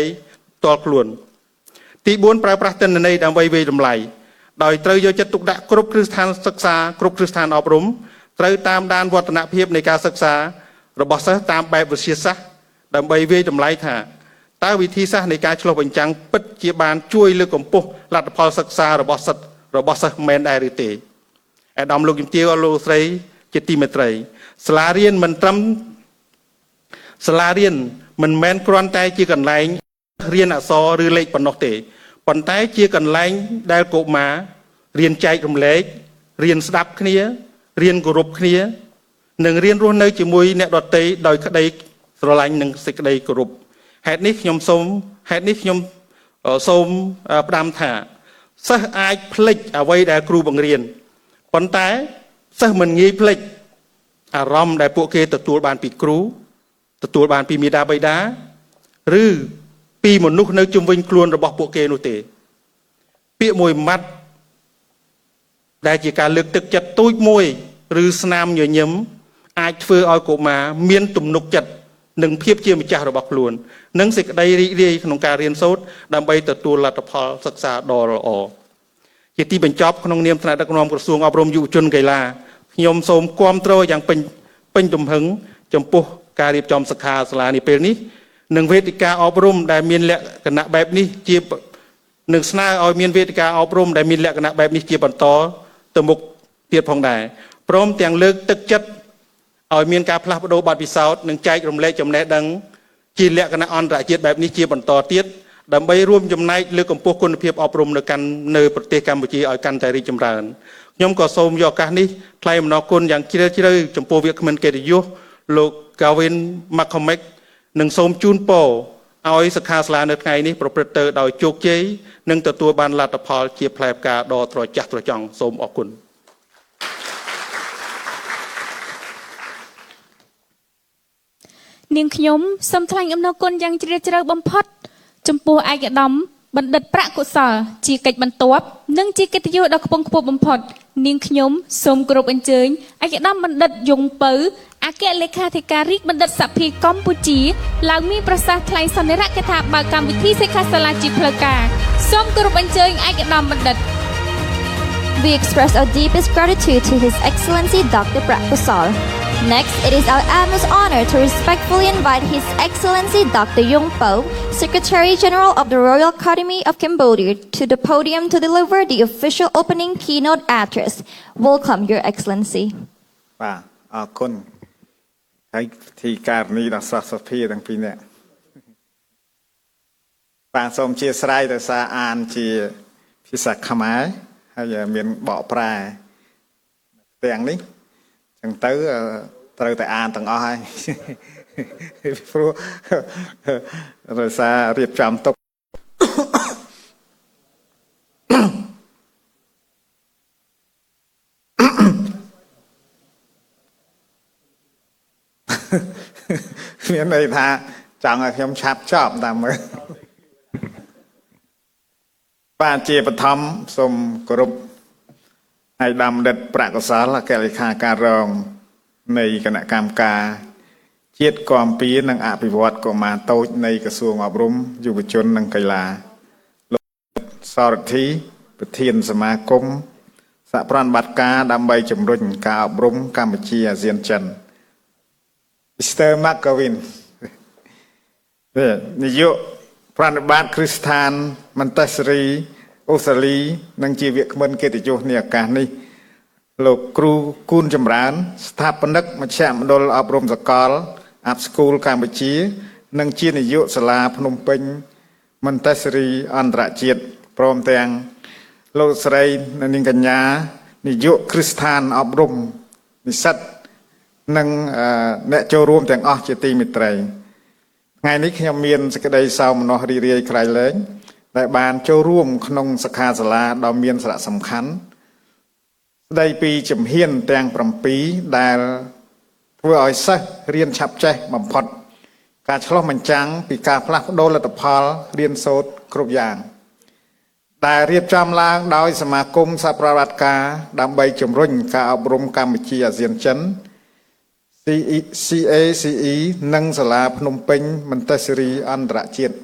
Speaker 6: ផ្ទាល់ខ្លួនទី4ប្រើប្រាស់ទិន្នន័យដើម្បីវិយតម្លៃដោយត្រូវយកចិត្តទុកដាក់គ្រប់គ្រឹះស្ថានសិក្សាគ្រប់គ្រឹះស្ថានអប់រំត្រូវតាមដានវឌ្ឍនភាពនៃការសិក្សារបស់សិស្សតាមបែបវិទ្យាសាស្ត្រដើម្បីវិយតម្លៃថាតើវិធីសាស្ត្រនៃការឆ្លុះបញ្ចាំងពិតជាបានជួយលើកកម្ពស់លទ្ធផលសិក្សារបស់សិស្សមែនដែរឬទេអាដាមលោកជំទាវលោកស្រីជាទីមេត្រីសាលារៀនមិនមែនគ្រាន់តែជាកន្លែងរៀនអក្សរឬលេខប៉ុណ្ណោះទេប៉ុន្តែជាកន្លែងដែលកុមាររៀនចែករំលែករៀនស្ដាប់គ្នារៀនគោរពគ្នានិងរៀនរស់នៅជាមួយអ្នកដទៃដោយក្តីស្រឡាញ់និងសេចក្តីគោរពហេតុនេះខ្ញុំសូមផ្ដាំថាសិស្សអាចភ្លេចអ្វីដែលគ្រូបង្រៀនប៉ុន្តែសិស្សមិនងាយភ្លេចអារម្មណ៍ដែលពួកគេទទួលបានពីគ្រូទទួលបានពីមាតាបិតាឬពីមនុស្សនៅជុំវិញខ្លួនរបស់ពួកគេនោះទេពាក្យមួយម៉ាត់ដែលជាការលើកទឹកចិត្តទូចមួយឬស្នាមញញឹមអាចធ្វើឲ្យកុមារមានទំនុកចិត្តនិងភាពជាម្ចាស់របស់ខ្លួននិងសេចក្តីរីករាយក្នុងការរៀនសូត្រដើម្បីទទួលលទ្ធផលសិក្សាដ៏ល្អជាទីបញ្ចប់ក្នុងនាមថ្នាក់ដឹកនាំក្រសួងអប់រំយុវជនកីឡា ខ្ញុំសូមគាំទ្រយ៉ាងពេញទំហឹងចំពោះការរៀបចំសិក្ខាសាលានេះពេលនេះនិងវេទិកាអប់រំដែលមានលក្ខណៈបែបនេះជានឹងស្នើឲ្យមានវេទិកាអប់រំដែលមានលក្ខណៈបែបនេះជាបន្តទៅមុខទៀតផងដែរព្រមទាំងលើកទឹកចិត្តឲ្យមានការផ្លាស់ប្ដូរបទពិសោធន៍និងចែករំលែកចំណេះដឹងជាលក្ខណៈអន្តរជាតិបែបនេះជាបន្តទៀតដើម្បីរួមចំណែកលើកកម្ពស់គុណភាពអប់រំនៅប្រទេសកម្ពុជាឲ្យកាន់តែរីកចម្រើនខ្ញុំក៏សូមយកឱកាសនេះថ្លែងអំណរគុណយ៉ាងជ្រាលជ្រៅចំពោះវាគ្មិនកិត្តិយសលោក Gavin McCormick និងសូមជូនពរឲ្យសិក្ខាសាលានៅថ្ងៃនេះប្រព្រឹត្តទៅដោយជោគជ័យនិងទទួលបានលទ្ធផលជាផ្លែផ្កាដ៏ត្រចះត្រចង់សូមអរគុណ
Speaker 3: នាងខ្ញុំសូមថ្លែងអំណរគុណយ៉ាងជ្រាលជ្រៅបំផុតចំពោះឯកឧត្តមបណ្ឌិតប្រាក់កុសលជាកិច្ចបន្ទាប់និងជាកិត្តិយសដ៏ខ្ពង់ខ្ពស់បំផុតនាងខ្ញុំសូមគោរពអញ្ជើញឯកឧត្តមបណ្ឌិតយងពៅអគ្គលេខាធិការរាជបណ្ឌិតសភាកម្ពុជាឡើងមានប្រសាសន៍ថ្លែងសន្និរកថាបើកកម្មវិធីសិក្ខាសាលាជាផ្លូវការសូមគោរពអញ្ជើញឯកឧត្តមបណ្ឌិត
Speaker 4: We express our deepest gratitude to His Excellency Dr. Prak Kusal. Next, it is our utmost honor to respectfully invite His Excellency Dr. Yung Po, Secretary General of the Royal Academy of Cambodia, to the podium to deliver the official opening keynote address. Welcome, Your Excellency.
Speaker 1: បាទអរគុណហើយទីការនេះដល់ស្រស់សភាទាំងពីរនាក់បាទសូមអធិស្ឋានដោយសារអានជាភាសាខ្មែរហើយមានបកប្រែទាំងនេះអញ្ចឹងទៅត្រូវតែអានទាំងអស់ហើយព្រោះដោយសាររៀបចំទុកមានន័យថាចង់ឲ្យខ្ញុំឆាប់ចប់តាមមើលបាទជាបឋមសូមគោរពហើយដាំដិតប្រាក់កសលអគ្គលេខាការរងនៃគណៈកម្មការជាតិគាំពៀនិងអភិវឌ្ឍកុមារតូចនៃក្រសួងអប់រំយុវជននិងកីឡាលោកសរទ្ធីប្រធានសមាគមសហប្រតិបត្តិការដើម្បីជំរុញការអប់រំកម្ពុជាអាស៊ានចិន Mr. McGovin នាយកប្រណិប័តគ្រឹះស្ថានមន្តសេរីអូស្ត្រាលីនិងជាវាគ្មិនកិត្តិយសនៃឱកាសនេះលោកគ្រូគូនចម្រើនស្ថាបនិកមជ្ឈមណ្ឌលអប់រំសកល Up School កម្ពុជានិងជានាយកសាលាភ្នំពេញមន្តសេរីអន្តរជាតិព្រមទាំងលោកស្រីនាងកញ្ញានាយកគ្រឹះស្ថានអប់រំនិស្សិតនិងអ្នកចូលរួមទាំងអស់ជាទីមេត្រីថ្ងៃនេះខ្ញុំមានសេចក្តីសោមនស្សរីករាយក្រៃលែងដែលបានចូលរួមក្នុងសិក្ខាសាលាដ៏មានសារៈសំខាន់ស្ដីពីជំហានទាំង7ដែលធ្វើឲ្យសិស្សរៀនឆាប់ចេះបំផុតការឆ្លុះបញ្ចាំងពីការផ្លាស់ប្ដូរលទ្ធផលរៀនសូត្រគ្រប់យ៉ាងដែលរៀបចំឡើងដោយសមាគមសហប្រតិបត្តិការដើម្បីជំរុញការអប់រំកម្ពុជាអាស៊ានចិន CACE និងសាលាភ្នំពេញមន្តសេរីអន្តរជាតិ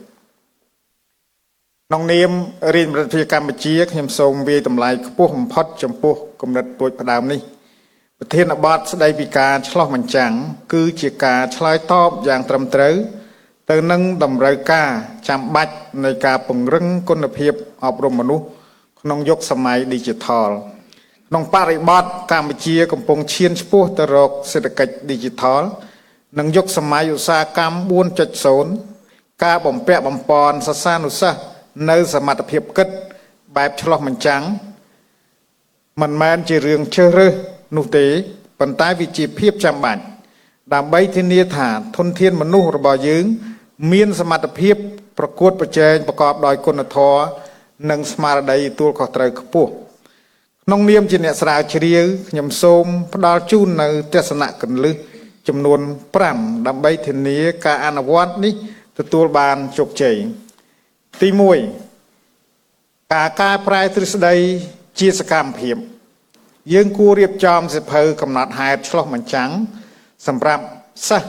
Speaker 1: ក្នុងនាមរាជរដ្ឋាភិបាលកម្ពុជាខ្ញុំសូមវាយតម្លៃខ្ពស់បំផុតចំពោះគំនិតពូជផ្ដើមនេះប្រធានបទស្ដីពីការឆ្លោះបញ្ចាំងគឺជាការឆ្លើយតបយ៉ាងត្រឹមត្រូវទៅនឹងតម្រូវការចាំបាច់នៃការពង្រឹងគុណភាពអប់រំមនុស្សក្នុងយុគសម័យ Digital ក្នុងបរិបទកម្ពុជាកំពុងឈានឆ្ពោះទៅរកសេដ្ឋកិច្ច Digital និងយុគសម័យឧស្សាហកម្ម 4.0 ការបំពាក់បំពន់សិស្សានុសិស្សនៅសមត្ថភាពគិតបែបឆ្លោះបញ្ចាំងមិនមែនជារឿងជ្រើសរើសនោះទេប៉ុន្តែវាជាភាពចាំបាច់ដើម្បីធានាថាធនធានមនុស្សរបស់យើងមានសមត្ថភាពប្រកួតប្រជែងប្រកបដោយគុណធម៌និងស្មារតីទទួលខុសត្រូវខ្ពស់ក្នុងនាមជាអ្នកស្រាវជ្រាវខ្ញុំសូមផ្ដល់ជូននៅទស្សនៈគន្លឹះចំនួន5ដើម្បីធានាការអនុវត្តនេះទទួលបានជោគជ័យទី1ការកែប្រែទ្រឹស្ដីជាសកម្មភាពយើងគួររៀបចំសៀវភៅកំណត់ហេតុឆ្លោះបញ្ចាំងសម្រាប់សិស្ស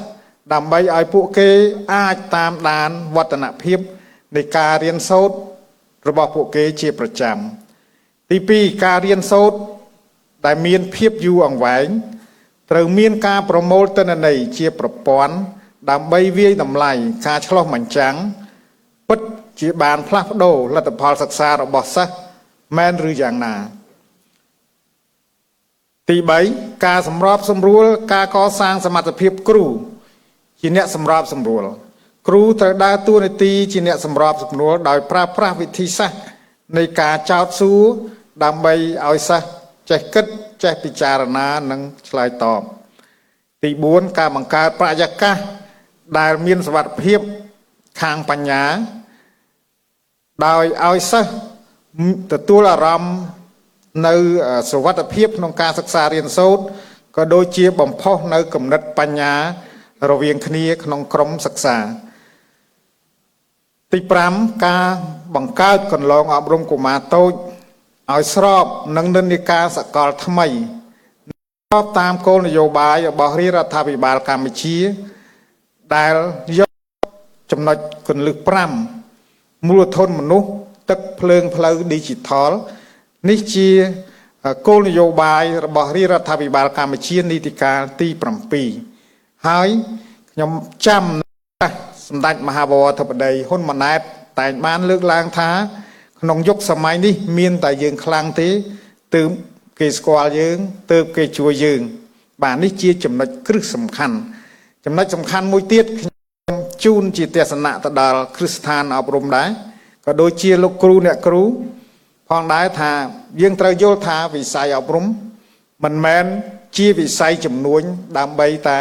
Speaker 1: ដើម្បីឲ្យពួកគេអាចតាមដានវឌ្ឍនភាពនៃការរៀនសូត្ររបស់ពួកគេជាប្រចាំទី2ការរៀនសូត្រ ដែលមានភាពយូរអង្វែងត្រូវមានការប្រមូលទិន្នន័យជាប្រព័ន្ធដើម្បីវាយតម្លៃការឆ្លុះបញ្ចាំងពិតជាបានផ្លាស់ប្ដូរលទ្ធផលសិក្សារបស់សិស្សមែនឬយ៉ាងណាទី3ការសម្របសម្រួលការកសាងសមត្ថភាពគ្រូជាអ្នកសម្របសម្រួលគ្រូត្រូវដើរតួនាទីជាអ្នកសម្របសម្រួលដោយប្រើប្រាស់វិធីសាស្ត្រនៃការចោទសួរដើម្បីឲ្យសិស្សចេះគិតចេះពិចារណានិងឆ្លើយតបទី4ការបង្កើតបរិយាកាសដែលមានសុវត្ថិភាពខាងបញ្ញាដោយឲ្យសិស្សទទួលអារម្មណ៍នៅសុវត្ថិភាពក្នុងការសិក្សារៀនសូត្រក៏ដូចជាបំផុសនៅគំនិតបញ្ញារវាងគ្នាក្នុងក្រុមសិក្សាទី5ការបង្កើតកន្លងអប់រំកុមារតូចឲ្យស្របនឹងនិន្នាការសកលថ្មីស្របតាមគោលនយោបាយរបស់រាជរដ្ឋាភិបាលកម្ពុជាដែលយកចំណុចគន្លឹះ5មូលធនមនុស្សទឹកភ្លើងផ្លូវ Digital នេះជាគោលនយោបាយរបស់រាជរដ្ឋាភិបាលកម្ពុជានីតិកាលទី7ហើយខ្ញុំចាំសម្ដេចមហាបវរធិបតីហ៊ុនម៉ាណែតតែងបានលើកឡើងថាក្នុងយុគសម័យនេះមានតែយើងខ្លាំងទេទើបគេស្គាល់យើងទើបគេជួយយើងបាទនេះជាចំណុចគ្រឹះសំខាន់ចំណុចសំខាន់មួយទៀតខ្ញុំជូនជាទស្សនៈទៅដល់គ្រឹះស្ថានអប់រំដែរក៏ដូចជាលោកគ្រូអ្នកគ្រូផងដែរថាយើងត្រូវយល់ថាវិស័យអប់រំមិនមែនជាវិស័យចំនួនដើម្បីតែ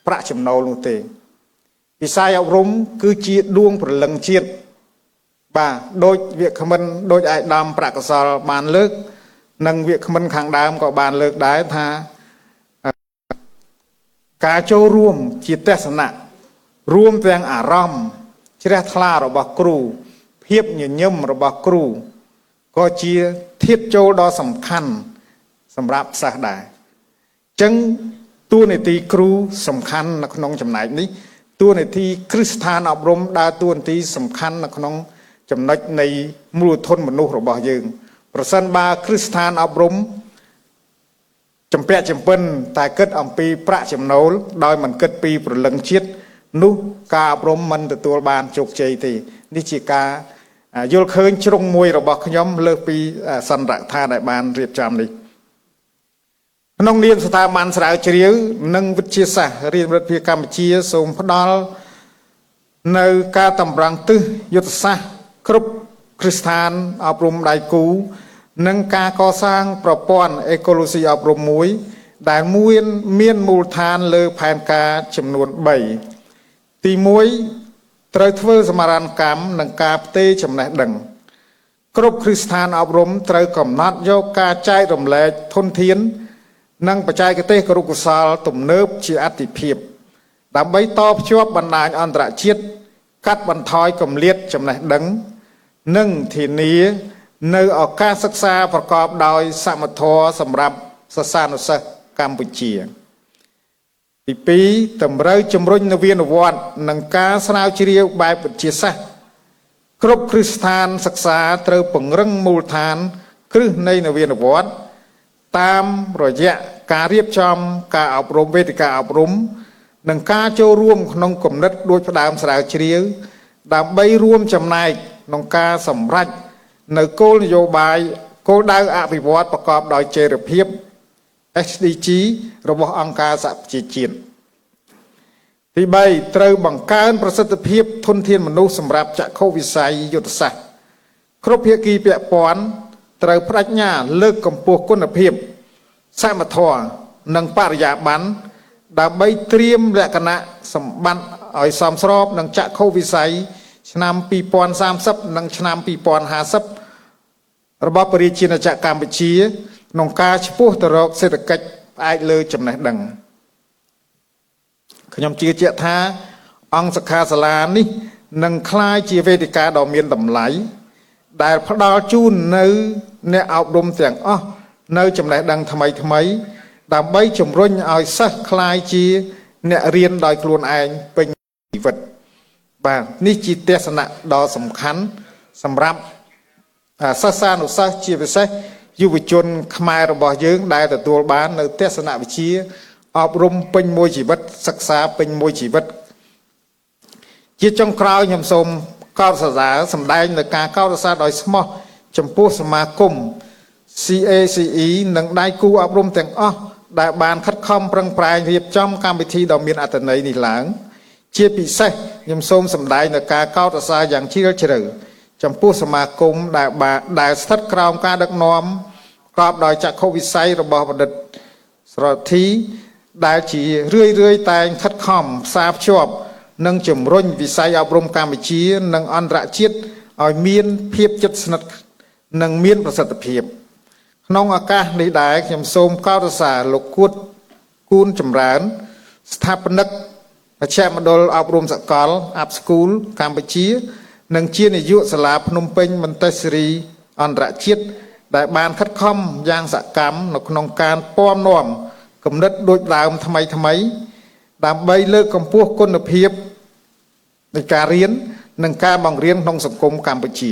Speaker 1: ប្រាក់ចំណូលនោះទេវិស័យអប់រំគឺជាដួងព្រលឹងជាតិបាទដូចវាគ្មិនដូចឯកឧត្តមប្រាក់កសលបានលើកនិងវាគ្មិនខាងដើមក៏បានលើកដែរថាការចូលរួមជាទស្សនៈរួមទាំងអារម្មណ៍ជ្រះថ្លារបស់គ្រូភាពញញឹមរបស់គ្រូក៏ជាធាតុចូលដ៏សំខាន់សម្រាប់សិស្សដែរអញ្ចឹងតួនាទីគ្រូសំខាន់នៅក្នុងចំណែកនេះតួនាទីគ្រឹះស្ថានអប់រំដើរតួនាទីសំខាន់នៅក្នុងចំណុចនៃមូលធនមនុស្សរបស់យើងប្រសិនបើគ្រឹះស្ថានអប់រំចំពាក់ចំពិនតែគិតអំពីប្រាក់ចំណូលដោយមិនគិតពីព្រលឹងជាតិនោះការអប់រំមិនទទួលបានជោគជ័យទេនេះជាការយល់ឃើញជ្រុងមួយរបស់ខ្ញុំលើសពីសន្និដ្ឋានដែលបានរៀបចំនេះក្នុងនាមស្ថាប័នស្រាវជ្រាវនិងវិទ្យាសាស្ត្ររាជរដ្ឋាភិបាលកម្ពុជាសូមផ្ដល់នៅការតម្រង់ទិសយុទ្ធសាស្ត្រគ្រប់គ្រឹះស្ថានអប់រំដៃគូនិងការកសាងប្រព័ន្ធអេកូឡូស៊ីអប់រំមួយដែលមានមូលដ្ឋានលើផែនការចំនួន3ទី1ត្រូវធ្វើសមរណកម្មនិងការផ្ទេរចំណេះដឹងគ្រប់គ្រឹះស្ថានអប់រំត្រូវកំណត់យកការចែករំលែកធនធាននិងបច្ចេកទេសគរុកោសល្យទំនើបជាអាទិភាពដើម្បីតភ្ជាប់បណ្ដាញអន្តរជាតិកាត់បន្ថយគម្លាតចំណេះដឹងនិងធានានៅឱកាសសិក្សាប្រកបដោយសមធម៌សម្រាប់សិស្សានុសិស្សកម្ពុជាទី2តម្រូវជំរុញនវានុវត្តន៍និងការស្រាវជ្រាវបែបវិទ្យាសាស្ត្រគ្រប់គ្រឹះស្ថានសិក្សាត្រូវពង្រឹងមូលដ្ឋានគ្រឹះនៃនវានុវត្តន៍តាមរយៈការរៀបចំការអប់រំវេទិកាអប់រំនិងការចូលរួមក្នុងគំនិតដូចផ្ដើមស្រាវជ្រាវដើម្បីរួមចំណែកក្នុងការសម្រេចនៅគោលនយោបាយគោលដៅអភិវឌ្ឍប្រកបដោយចីរភាព SDG របស់អង្គការសហប្រជាជាតិទី3ត្រូវបង្កើនប្រសិទ្ធភាពធនធានមនុស្សសម្រាប់ចក្ខុវិស័យយុទ្ធសាស្ត្រគ្រប់ភាគីពាក់ព័ន្ធត្រូវបដិញ្ញាលើកកម្ពស់គុណភាពសមធម៌និងបរិយាបន្នដើម្បីត្រៀមលក្ខណៈសម្បត្តិឲ្យសមស្របនឹងចក្ខុវិស័យឆ្នាំ2030និងឆ្នាំ2050របស់ប្រជាជាតិកម្ពុជាក្នុងការឆ្ពោះទៅរកសេដ្ឋកិច្ចផ្អែកលើចំណេះដឹងខ្ញុំជឿជាក់ថាអង្គសិក្ខាសាលានេះនឹងក្លាយជាវេទិកាដ៏មានតម្លៃដែលផ្ដល់ជូននៅអ្នកអប់រំទាំងអស់នៅចំណេះដឹងថ្មីដើម្បីជំរុញឲ្យសិស្សក្លាយជាអ្នករៀនដោយខ្លួនឯងពេញជីវិតបាទនេះជាទស្សនៈដ៏សំខាន់សម្រាប់សិស្សានុសិស្សជាពិសេស យុវជនខ្មែររបស់យើងដែលទទួលបាននៅទស្សនវិជ្ជាអប់រំពេញមួយជីវិតសិក្សាពេញមួយជីវិតជាចុងក្រោយខ្ញុំសូមកោតសរសើរសម្ដែងនៅការកោតសរសើរដោយស្មោះចំពោះសមាគម CACE និងដៃគូអប់រំទាំងអស់ដែលបានខិតខំប្រឹងប្រែងរៀបចំកម្មវិធីដ៏មានអត្ថន័យនេះឡើងជាពិសេសខ្ញុំសូមសម្ដែងនៅការកោតសរសើរយ៉ាងជ្រាលជ្រៅចំពោះសមាគមដែលស្ថិតក្រោមការដឹកនាំប្រកបដោយចក្ខុវិស័យរបស់បណ្ឌិតស្រធីដែលជារឿយតែងខិតខំផ្សារភ្ជាប់និងជំរុញវិស័យអប់រំកម្ពុជានិងអន្តរជាតិឲ្យមានភាពជិតស្និទ្ធនិងមានប្រសិទ្ធភាពក្នុងឱកាសនេះដែរខ្ញុំសូមកោតសរសើរលោកគួនចម្រើនស្ថាបនិកមជ្ឈមណ្ឌលអប់រំសកល Up School កម្ពុជានិងជានាយកសាលាភ្នំពេញមន្តិសរីអន្តរជាតិដែលបានខិតខំយ៉ាងសកម្មនៅក្នុងការពំនាំគំនិតដូចដើមថ្មីដើម្បីលើកកម្ពស់គុណភាពនៃការរៀននិងការបង្រៀនក្នុងសង្គមកម្ពុជា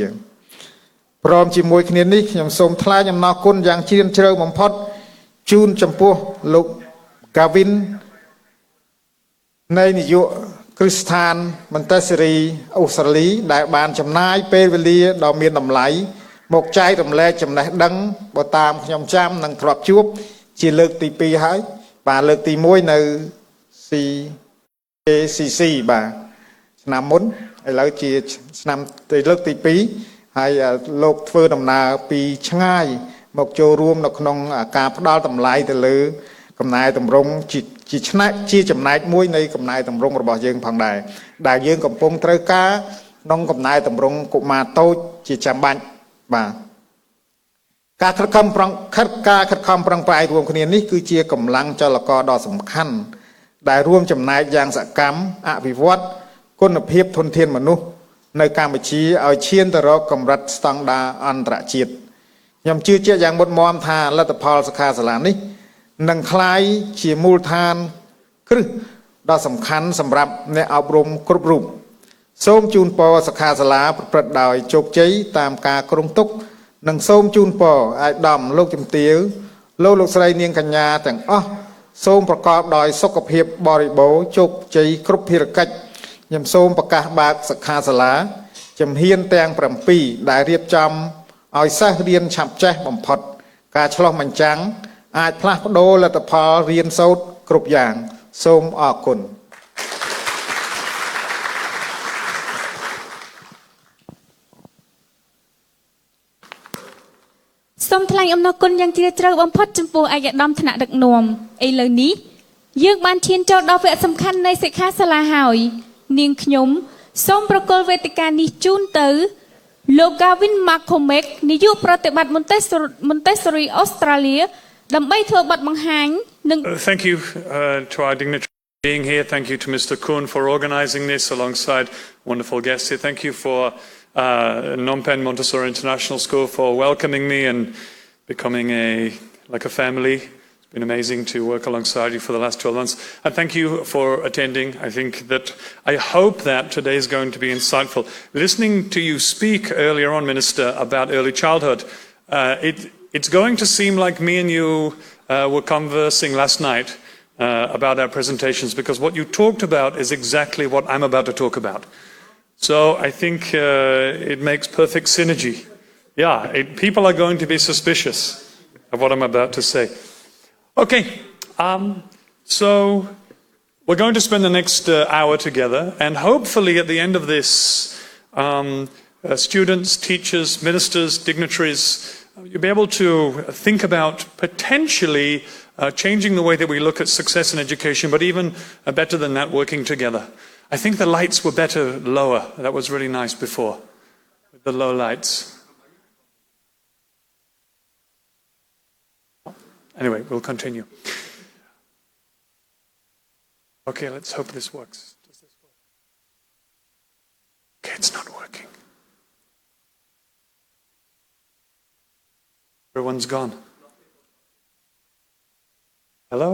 Speaker 1: ព្រមជាមួយគ្នានេះខ្ញុំសូមថ្លែងអំណរគុណយ៉ាងជ្រាលជ្រៅបំផុតជូនចំពោះលោក Gavin នៃនាយកគ្រឹះស្ថានមន្តិសរីអូស្ត្រាលីដែលបានចំណាយពេលវេលាដ៏មានតម្លៃមកចែករំលែកចំណេះដឹងបើតាមខ្ញុំចាំនិងធ្លាប់ជួបជាលើកទី2ហើយបាទលើកទី1នៅ CACC បាទឆ្នាំមុនឥឡូវជាឆ្នាំលើកទី2ហើយលោកធ្វើដំណើរពីឆ្ងាយមកចូលរួមនៅក្នុងការផ្ដល់តម្លៃទៅលើកំណែតម្រង់ជាចំណែកមួយនៃកំណែតម្រង់របស់យើងផងដែរដែលយើងកំពុងត្រូវការក្នុងកំណែតម្រង់កុមារតូចជាចាំបាច់បាទការខិតខំប្រឹងប្រែងរួមគ្នានេះគឺជាកម្លាំងចលករដ៏សំខាន់ដែលរួមចំណែកយ៉ាងសកម្មអភិវឌ្ឍគុណភាពធនធានមនុស្សនៅកម្ពុជាឲ្យឈានទៅរកកម្រិតស្តង់ដារអន្តរជាតិខ្ញុំជឿជាក់យ៉ាងមុតមមថាលទ្ធផលសិក្ខាសាលានេះនឹងក្លាយជាមូលដ្ឋានគ្រឹះដ៏សំខាន់សម្រាប់អ្នកអប់រំគ្រប់រូបសូមជូនពរសិក្ខាសាលាប្រព្រឹត្តដោយជោគជ័យតាមការគ្រោងទុកនិងសូមជូនពរអាយដាមលោកជំទាវលោកស្រីនាងកញ្ញាទាំងអស់សូមប្រកបដោយសុខភាពបរិបូរណ៍ជោគជ័យគ្រប់ភារកិច្ចខ្ញុំសូមប្រកាសបើកសិក្ខាសាលាជំហានទាំង7ដែលរៀបចំឲ្យសិស្សរៀនឆាប់ចេះបំផុតការឆ្លោះបញ្ចាំងអាចផ្លាស់ប្ដូរលទ្ធផលរៀនសូត្រគ្រប់យ៉ាងសូមអរគុណ
Speaker 3: សូមថ្លែងអំណរគុណយ៉ាងជ្រាលជ្រៅបំផុតចំពោះឯកឧត្តមថ្នាក់ដឹកនាំឥឡូវនេះយើងបានឈានចូលដល់វគ្គសំខាន់នៃសិក្ខាសាលាហើយនាងខ្ញុំសូមប្រគល់វេទិកានេះជូនទៅលោក Gavin McCormack នាយកប្រតិបត្តិមន្តិសរីអូស្ត្រាលីដើម្បីធ្វើបទបង្ហាញនិង
Speaker 7: Thank you to our dignitary being here. Thank you to Mr. Kuhn for organizing this alongside wonderful guests here. Thank you for Phnom Penh Montessori International School for welcoming me and becoming like a family. It's been amazing to work alongside you for the last 12 months. And thank you for attending. I hope that today is going to be insightful. Listening to you speak earlier on, Minister, about early childhood, it's going to seem like me and you were conversing last night about our presentations, because what you talked about is exactly what I'm about to talk about. So I think it makes perfect synergy. Yeah, people are going to be suspicious of what I'm about to say. Okay, so we're going to spend the next hour together, and hopefully at the end of this, students, teachers, ministers, dignitaries, you'll be able to think about potentially changing the way that we look at success in education, but even better than that, working together. I think the lights were better lower. That was really nice before, with the low lights. Anyway, we'll continue. Okay, let's hope this works. Does this work? Okay, it's not working. Everyone's gone. Hello?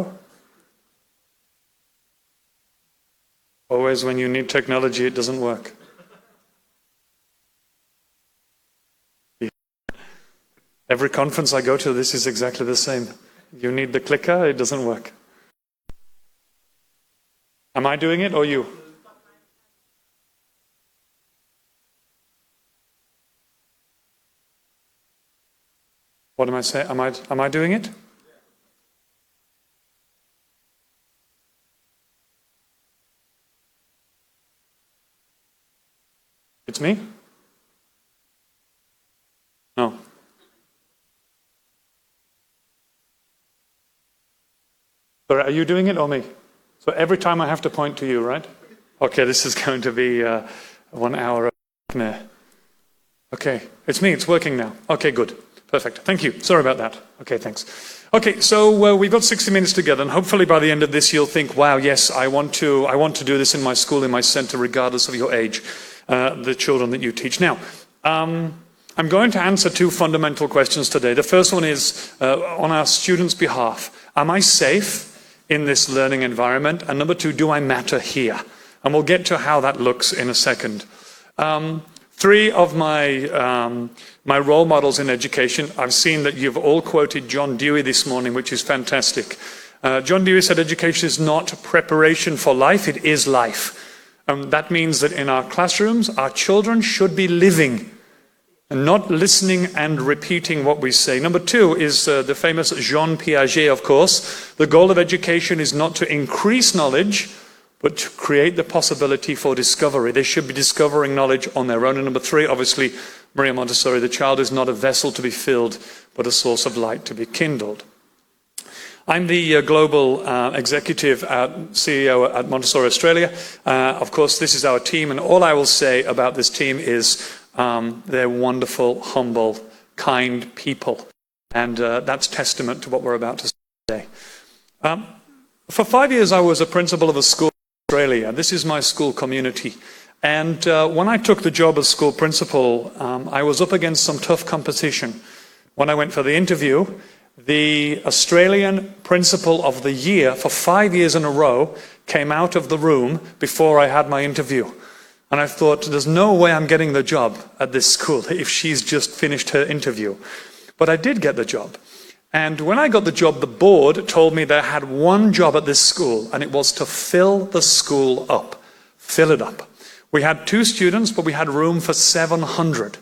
Speaker 7: Always when you need technology, it doesn't work. Every conference I go to, this is exactly the same. You need the clicker, it doesn't work. Am I doing it or you? What am I saying? Am I doing it? It's me? No. So are you doing it or me? So every time I have to point to you, right? Okay, this is going to be 1 hour of Khmer. Okay, it's me, it's working now. Okay, good. Perfect. Thank you. Sorry about that. Okay, thanks. Okay, so we've got 60 minutes together, and hopefully by the end of this you'll think, wow, yes, I want to do this in my school, in my center, regardless of your age, the children that you teach. Now, I'm going to answer two fundamental questions today. The first one is on our students' behalf. Am I safe in this learning environment? And number two, do I matter here? And we'll get to how that looks in a second. Three of my my role models in education, I've seen that you've all quoted John Dewey this morning, which is fantastic. John Dewey said education is not preparation for life, it is life. That means that in our classrooms, our children should be living and not listening and repeating what we say. Number two is the famous Jean Piaget, of course. The goal of education is not to increase knowledge, but to create the possibility for discovery. They should be discovering knowledge on their own. And number three, obviously, Maria Montessori, the child is not a vessel to be filled, but a source of light to be kindled. I'm the global executive CEO at Montessori Australia. Of course, this is our team, and all I will say about this team is they're wonderful, humble, kind people. And that's testament to what we're about to say today. For 5 years, I was a principal of a school in Australia. This is my school community. And when I took the job as school principal, I was up against some tough competition. When I went for the interview, the Australian Principal of the Year for 5 years in a row came out of the room before I had my interview. And I thought, there's no way I'm getting the job at this school if she's just finished her interview. But I did get the job. And when I got the job, the board told me they had one job at this school, and it was to fill the school up. Fill it up. We had 2 students, but we had room for 700.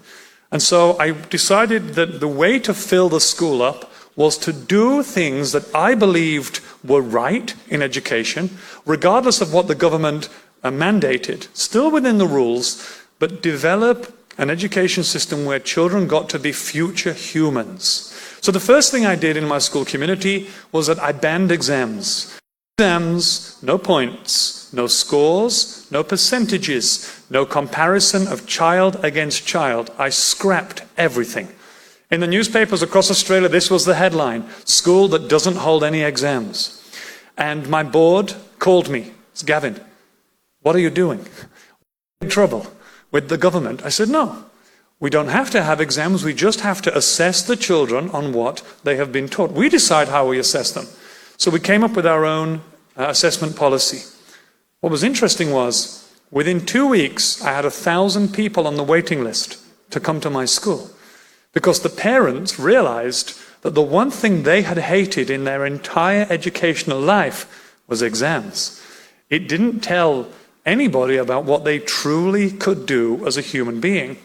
Speaker 7: And so I decided that the way to fill the school up was to do things that I believed were right in education, regardless of what the government mandated, still within the rules, but develop an education system where children got to be future humans. So the first thing I did in my school community was that I banned exams. Exams, no points, no scores, no percentages, no comparison of child against child. I scrapped everything. In the newspapers across Australia, this was the headline: school that doesn't hold any exams. And my board called me. It's Gavin, what are you doing? In trouble with the government? I said, no, we don't have to have exams. We just have to assess the children on what they have been taught. We decide how we assess them. So we came up with our own assessment policy. What was interesting was, within 2 weeks, I had 1,000 people on the waiting list to come to my school, because the parents realized that the one thing they had hated in their entire educational life was exams. It didn't tell anybody about what they truly could do as a human being.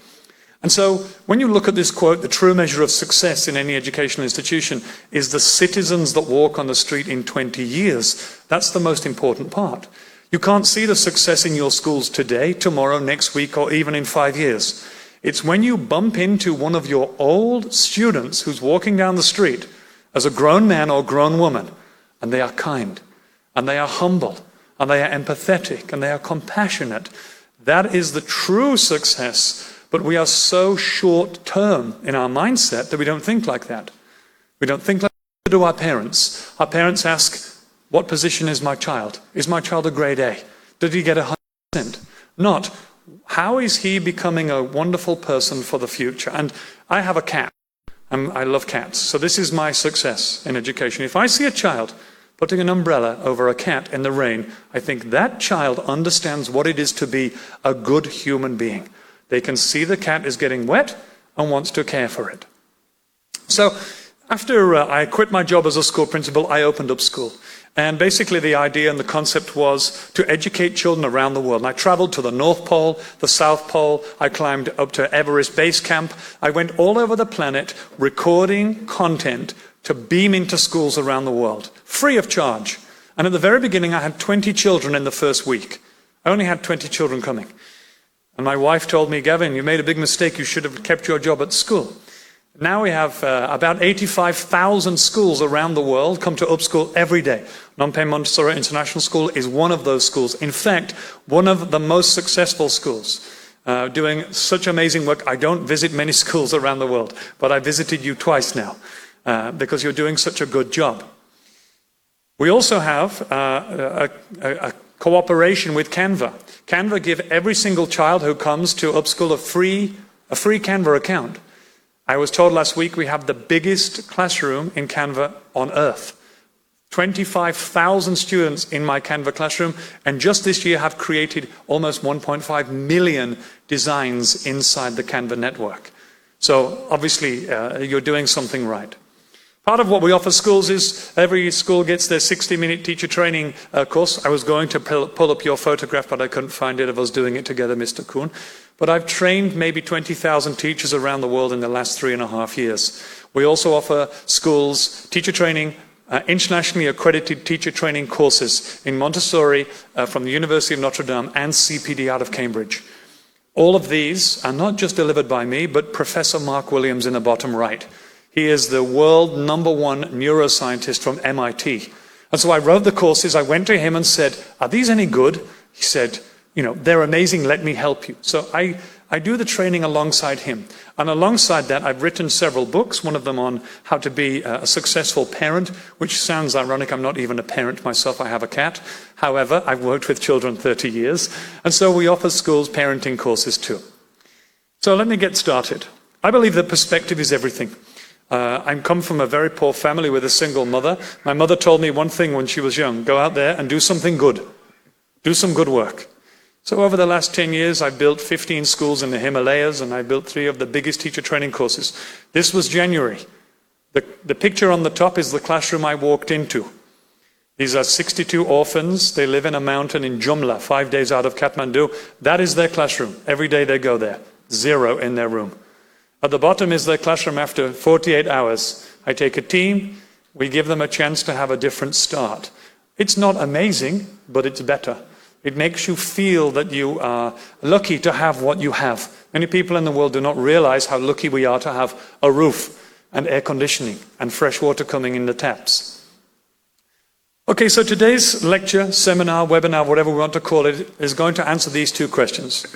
Speaker 7: And so when you look at this quote, the true measure of success in any educational institution is the citizens that walk on the street in 20 years. That's the most important part. You can't see the success in your schools today, tomorrow, next week, or even in 5 years. It's when you bump into one of your old students who's walking down the street as a grown man or grown woman, and they are kind, and they are humble, and they are empathetic, and they are compassionate. That is the true success. But we are so short-term in our mindset that we don't think like that. We don't think like that to our parents. Our parents ask, what position is my child? Is my child a grade A? Did he get 100%? Not, how is he becoming a wonderful person for the future? And I have a cat. I love cats. So this is my success in education. If I see a child putting an umbrella over a cat in the rain, I think that child understands what it is to be a good human being. They can see the cat is getting wet and wants to care for it. So after I quit my job as a school principal, I opened up school. And basically the idea and the concept was to educate children around the world. And I traveled to the North Pole, the South Pole. I climbed up to Everest Base Camp. I went all over the planet recording content to beam into schools around the world, free of charge. And at the very beginning, I had 20 children in the first week. I only had 20 children coming. And my wife told me, Gavin, you made a big mistake. You should have kept your job at school. Now we have about 85,000 schools around the world come to Upschool every day. Phnom Penh Montessori International School is one of those schools. In fact, one of the most successful schools, doing such amazing work. I don't visit many schools around the world, but I visited you twice now because you're doing such a good job. We also have a cooperation with Canva. Canva give every single child who comes to Upschool a free Canva account. I was told last week we have the biggest classroom in Canva on earth. 25,000 students in my Canva classroom, and just this year have created almost 1.5 million designs inside the Canva network. So obviously you're doing something right. Part of what we offer schools is every school gets their 60-minute teacher training course. I was going to pull up your photograph, but I couldn't find it of us doing it together, Mr. Kuhn. But I've trained maybe 20,000 teachers around the world in the last 3.5 years. We also offer schools teacher training, internationally accredited teacher training courses in Montessori from the University of Notre Dame and CPD out of Cambridge. All of these are not just delivered by me, but Professor Mark Williams in the bottom right. He is the world #1 neuroscientist from MIT. And so I wrote the courses. I went to him and said, are these any good? He said, you know, they're amazing. Let me help you. So I do the training alongside him. And alongside that, I've written several books, one of them on how to be a successful parent, which sounds ironic. I'm not even a parent myself. I have a cat. However, I've worked with children 30 years. And so we offer schools parenting courses too. So let me get started. I believe that perspective is everything. I come from a very poor family with a single mother. My mother told me one thing when she was young: go out there and do something good. Do some good work. So over the last 10 years, I've built 15 schools in the Himalayas, and I built 3 of the biggest teacher training courses. This was January. The picture on the top is the classroom I walked into. These are 62 orphans. They live in a mountain in Jumla, 5 days out of Kathmandu. That is their classroom. Every day they go there. 0 in their room. At the bottom is their classroom after 48 hours. I take a team. We give them a chance to have a different start. It's not amazing, but it's better. It makes you feel that you are lucky to have what you have. Many people in the world do not realize how lucky we are to have a roof and air conditioning and fresh water coming in the taps. Okay, so today's lecture, seminar, webinar, whatever we want to call it, is going to answer these 2 questions.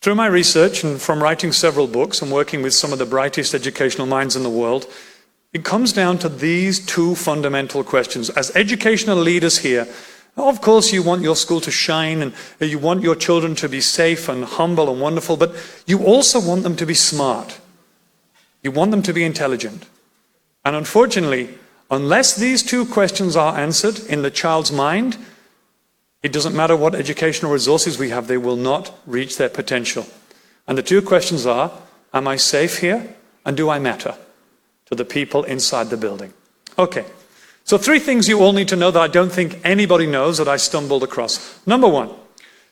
Speaker 7: Through my research and from writing several books and working with some of the brightest educational minds in the world, it comes down to these 2 fundamental questions. As educational leaders here, of course you want your school to shine and you want your children to be safe and humble and wonderful, but you also want them to be smart. You want them to be intelligent. And unfortunately, unless these 2 questions are answered in the child's mind, it doesn't matter what educational resources we have, they will not reach their potential. And the 2 questions are, am I safe here? And do I matter to the people inside the building? Okay, so 3 things you all need to know that I don't think anybody knows that I stumbled across. Number 1,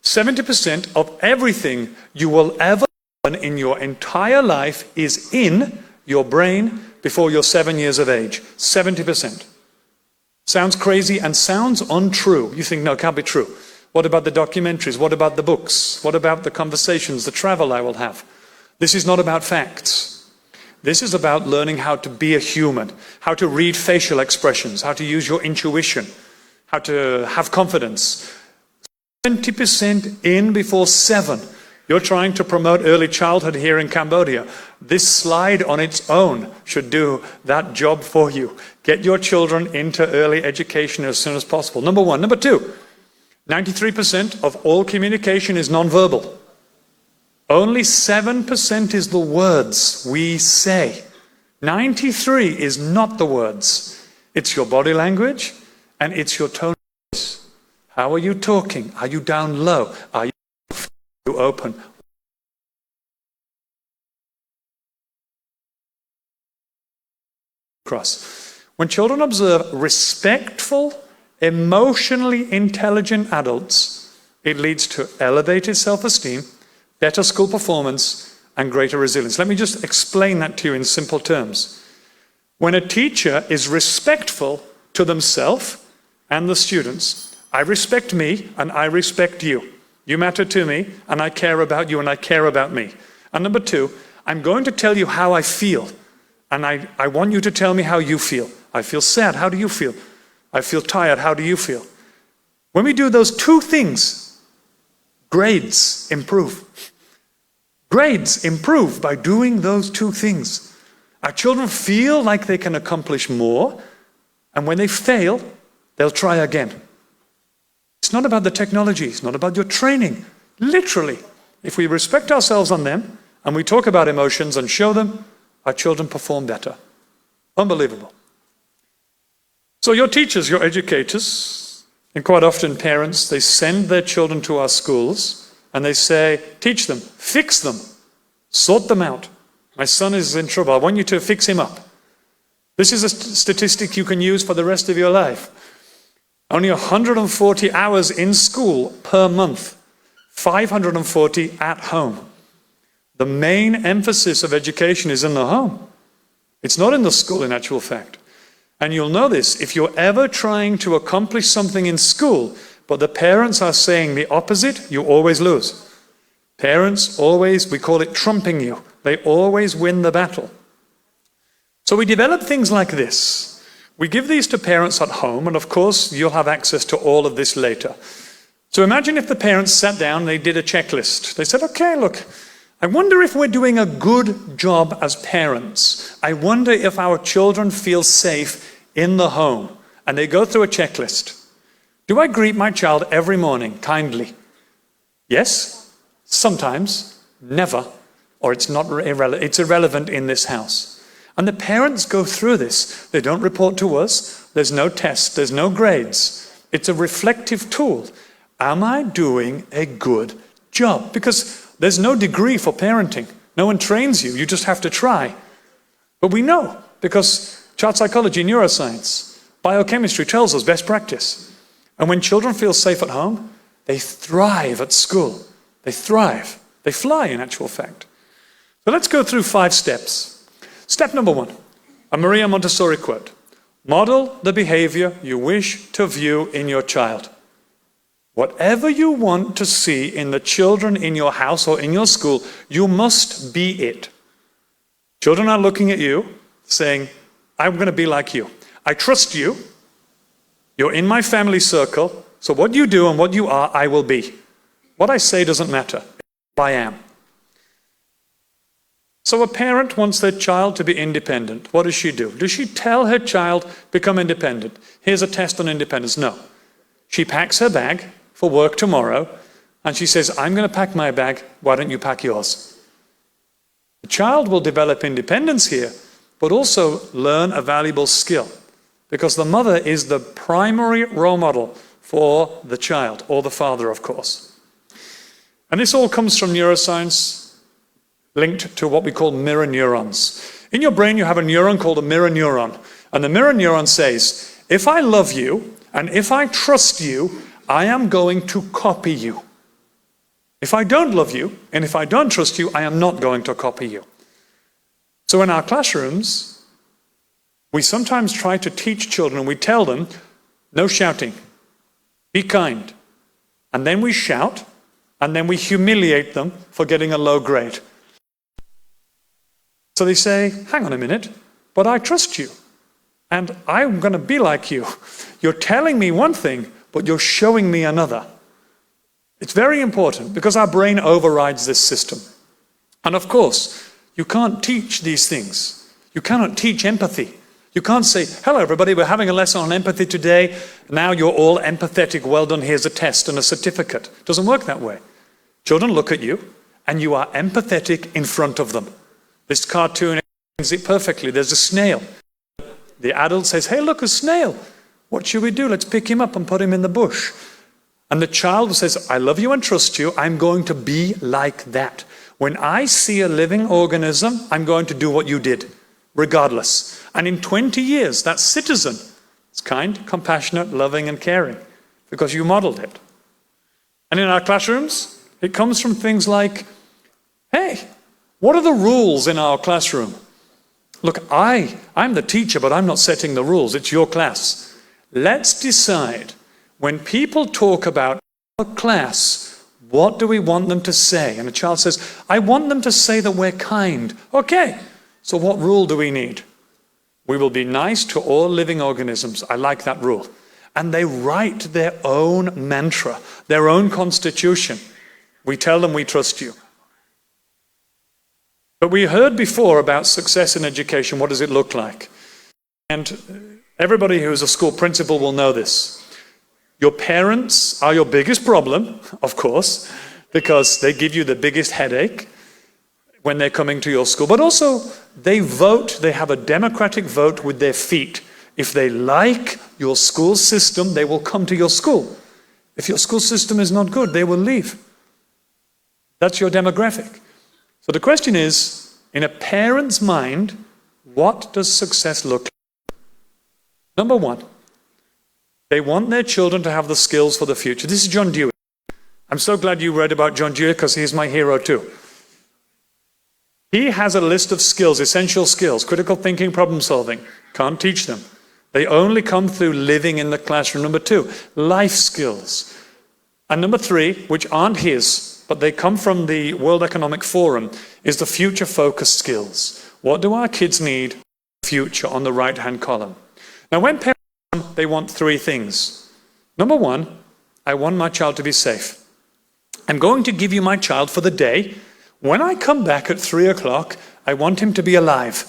Speaker 7: 70% of everything you will ever learn in your entire life is in your brain before you're 7 years of age. 70%. Sounds crazy and sounds untrue. You think, no, it can't be true. What about the documentaries? What about the books? What about the conversations, the travel I will have? This is not about facts. This is about learning how to be a human, how to read facial expressions, how to use your intuition, how to have confidence. 70% in before 7. You're trying to promote early childhood here in Cambodia. This slide on its own should do that job for you. Get your children into early education as soon as possible. Number 1. Number 2, 93% of all communication is nonverbal. Only 7% is the words we say. 93 is not the words. It's your body language and it's your tone of voice. How are you talking? Are you down low? Are you open? across. When children observe respectful, emotionally intelligent adults, it leads to elevated self-esteem, better school performance, and greater resilience. Let me just explain that to you in simple terms. When a teacher is respectful to themselves and the students, I respect me and I respect you. You matter to me and I care about you and I care about me. And number two, I'm going to tell you how I feel. And I want you to tell me how you feel. I feel sad. How do you feel? I feel tired. How do you feel? When we do those two things, grades improve. Grades improve by doing those two things. Our children feel like they can accomplish more, and when they fail, they'll try again. It's not about the technology, it's not about your training. Literally, if we respect ourselves on them, and we talk about emotions and show them, our children perform better. Unbelievable. So your teachers, your educators, and quite often parents, they send their children to our schools, and they say, teach them, fix them, sort them out. My son is in trouble. I want you to fix him up. This is a statistic you can use for the rest of your life. Only 140 hours in school per month, 540 at home. The main emphasis of education is in the home. It's not in the school, in actual fact. And you'll know this, if you're ever trying to accomplish something in school, but the parents are saying the opposite, you always lose. Parents always, we call it trumping you. They always win the battle. So we develop things like this. We give these to parents at home, and of course, you'll have access to all of this later. So imagine if the parents sat down and they did a checklist. They said, okay, look, I wonder if we're doing a good job as parents. I wonder if our children feel safe in the home. And they go through a checklist. Do I greet my child every morning kindly? Yes, sometimes, never, or it's irrelevant in this house. And the parents go through this. They don't report to us. There's no test. There's no grades. It's a reflective tool. Am I doing a good job? Because there's no degree for parenting. No one trains you. You just have to try. But we know, because child psychology, neuroscience, biochemistry tells us best practice. And when children feel safe at home, they thrive at school. They thrive. They fly, in actual fact. So let's go through 5 steps. Step number 1, a Maria Montessori quote. Model the behavior you wish to view in your child. Whatever you want to see in the children in your house or in your school, you must be it. Children are looking at you, saying, I'm going to be like you. I trust you. You're in my family circle, so what you do and what you are, I will be. What I say doesn't matter. I am. So a parent wants their child to be independent. What does she do? Does she tell her child, become independent? Here's a test on independence. No. She packs her bag for work tomorrow, and she says, I'm going to pack my bag, why don't you pack yours? The child will develop independence here, but also learn a valuable skill, because the mother is the primary role model for the child, or the father, of course. And this all comes from neuroscience, linked to what we call mirror neurons. In your brain, you have a neuron called a mirror neuron. And the mirror neuron says, if I love you, and if I trust you, I am going to copy you. If I don't love you, and if I don't trust you, I am not going to copy you. So in our classrooms, we sometimes try to teach children, and we tell them, no shouting, be kind. And then we shout, and then we humiliate them for getting a low grade. So they say, hang on a minute, but I trust you, and I'm going to be like you. You're telling me one thing, but you're showing me another. It's very important, because our brain overrides this system. And of course, you can't teach these things. You cannot teach empathy. You can't say, hello everybody, we're having a lesson on empathy today. Now you're all empathetic, well done, here's a test and a certificate. It doesn't work that way. Children look at you, and you are empathetic in front of them. This cartoon explains it perfectly. There's a snail. The adult says, hey, look, a snail. What should we do? Let's pick him up and put him in the bush. And the child says, I love you and trust you. I'm going to be like that. When I see a living organism, I'm going to do what you did. regardless. And in 20 years, that citizen is kind, compassionate, loving, and caring because you modeled it. And in our classrooms, it comes from things like, hey, what are the rules in our classroom? Look, I'm the teacher, but I'm not setting the rules. It's your class. Let's decide when people talk about our class, what do we want them to say? And a child says, I want them to say that we're kind. Okay, so what rule do we need? We will be nice to all living organisms. I like that rule. And they write their own mantra, their own constitution. We tell them we trust you. But we heard before about success in education. What does it look like? And everybody who is a school principal will know this. Your parents are your biggest problem, of course, because they give you the biggest headache when they're coming to your school. But also, they vote, they have a democratic vote with their feet. If they like your school system, they will come to your school. If your school system is not good, they will leave. That's your demographic. So the question is, in a parent's mind, what does success look like? Number one, they want their children to have the skills for the future. This is John Dewey. I'm so glad you read about John Dewey because he's my hero too. He has a list of skills, essential skills, critical thinking, problem solving. Can't teach them. They only come through living in the classroom. Number two, life skills. And number three, which aren't his, but they come from the World Economic Forum, is the future-focused skills. What do our kids need for the future on the right-hand column? Now, when parents come, they want three things. Number one, I want my child to be safe. I'm going to give you my child for the day. When I come back at 3 o'clock, I want him to be alive.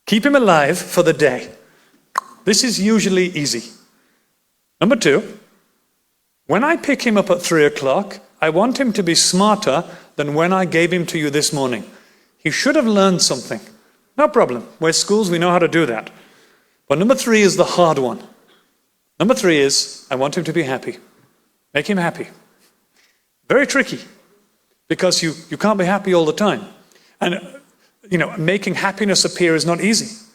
Speaker 7: Keep him alive for the day. This is usually easy. Number two, when I pick him up at 3 o'clock, I want him to be smarter than when I gave him to you this morning. He should have learned something. No problem. We're schools, we know how to do that. But number three is the hard one. Number three is, I want him to be happy. Make him happy. Very tricky, because you can't be happy all the time. And, making happiness appear is not easy.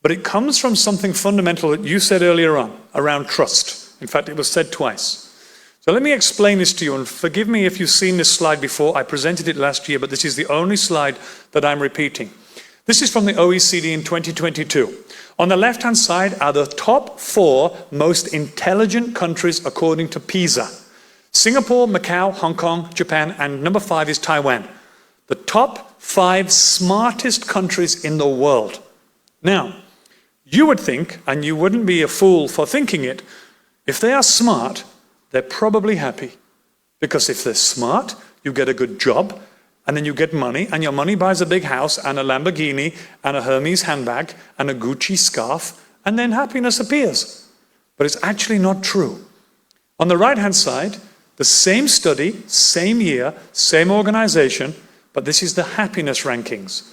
Speaker 7: But it comes from something fundamental that you said earlier on, around trust. In fact, it was said twice. So let me explain this to you, and forgive me if you've seen this slide before. I presented it last year, but this is the only slide that I'm repeating. This is from the OECD in 2022. On the left-hand side are the top 4 most intelligent countries according to PISA. Singapore, Macau, Hong Kong, Japan, and number 5 is Taiwan. The top 5 smartest countries in the world. Now, you would think, and you wouldn't be a fool for thinking it, if they are smart, they're probably happy. Because if they're smart, you get a good job, and then you get money, and your money buys a big house, and a Lamborghini, and a Hermes handbag, and a Gucci scarf, and then happiness appears. But it's actually not true. On the right-hand side, the same study, same year, same organization, but this is the happiness rankings.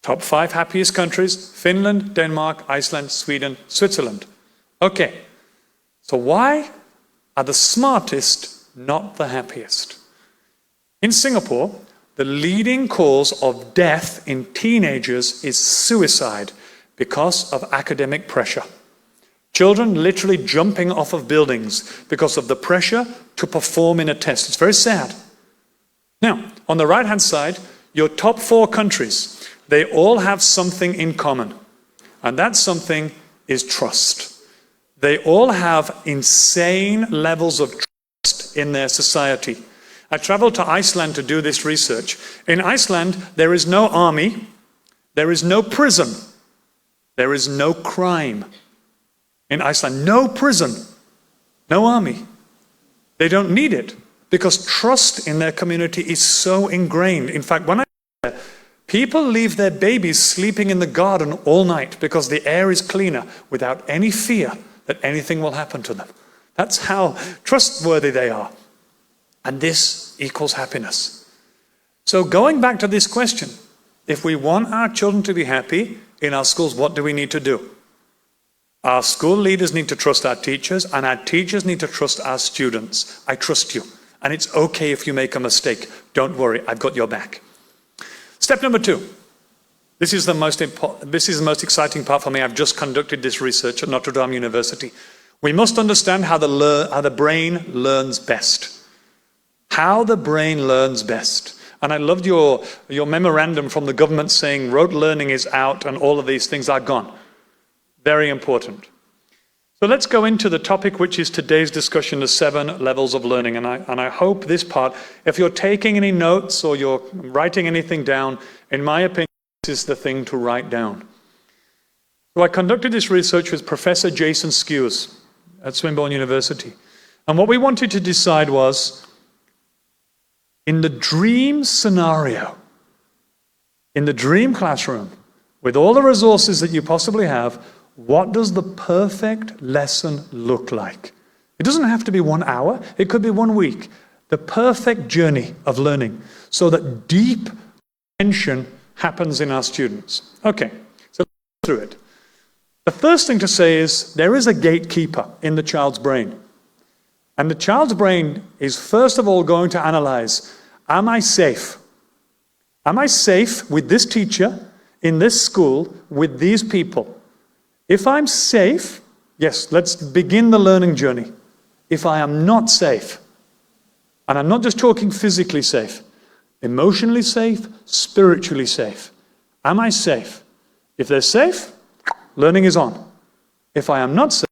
Speaker 7: Top 5 happiest countries: Finland, Denmark, Iceland, Sweden, Switzerland. Okay, so why are the smartest not the happiest? In Singapore, the leading cause of death in teenagers is suicide because of academic pressure. Children literally jumping off of buildings because of the pressure to perform in a test. It's very sad. Now, on the right-hand side, your top 4 countries, they all have something in common. And that something is trust. They all have insane levels of trust in their society. I traveled to Iceland to do this research. In Iceland, there is no army, there is no prison, there is no crime. In Iceland, no prison, no army. They don't need it because trust in their community is so ingrained. In fact, when I was there, people leave their babies sleeping in the garden all night because the air is cleaner without any fear that anything will happen to them. That's how trustworthy they are. And this equals happiness. So going back to this question, if we want our children to be happy in our schools, what do we need to do? Our school leaders need to trust our teachers, and our teachers need to trust our students. I trust you, and it's okay if you make a mistake. Don't worry, I've got your back. Step number 2. This is the most exciting part for me. I've just conducted this research at Notre Dame University. We must understand how the brain learns best. How the brain learns best. And I loved your memorandum from the government saying rote learning is out and all of these things are gone. Very important. So let's go into the topic which is today's discussion, the 7 levels of learning. And I hope this part, if you're taking any notes or you're writing anything down, in my opinion, this is the thing to write down. So I conducted this research with Professor Jason Skewes at Swinburne University. And what we wanted to decide was, in the dream scenario, in the dream classroom, with all the resources that you possibly have, what does the perfect lesson look like? It doesn't have to be 1 hour. It could be 1 week. The perfect journey of learning so that deep attention happens in our students. Okay, so let's go through it. The first thing to say is there is a gatekeeper in the child's brain. And the child's brain is first of all going to analyze, am I safe? Am I safe with this teacher, in this school, with these people? If I'm safe, yes, let's begin the learning journey. If I am not safe, and I'm not just talking physically safe, emotionally safe, spiritually safe. Am I safe? If they're safe, learning is on. If I am not safe,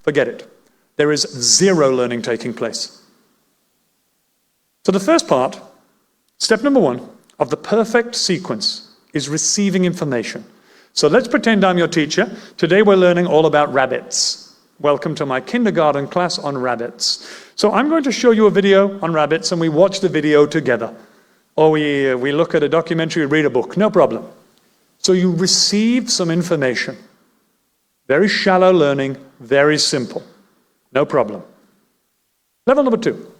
Speaker 7: forget it. There is 0 learning taking place. So the first part, step number 1 of the perfect sequence is receiving information. So let's pretend I'm your teacher. Today we're learning all about rabbits. Welcome to my kindergarten class on rabbits. So I'm going to show you a video on rabbits and we watch the video together. Or we look at a documentary, read a book, no problem. So you receive some information. Very shallow learning, very simple. No problem. Level number 2.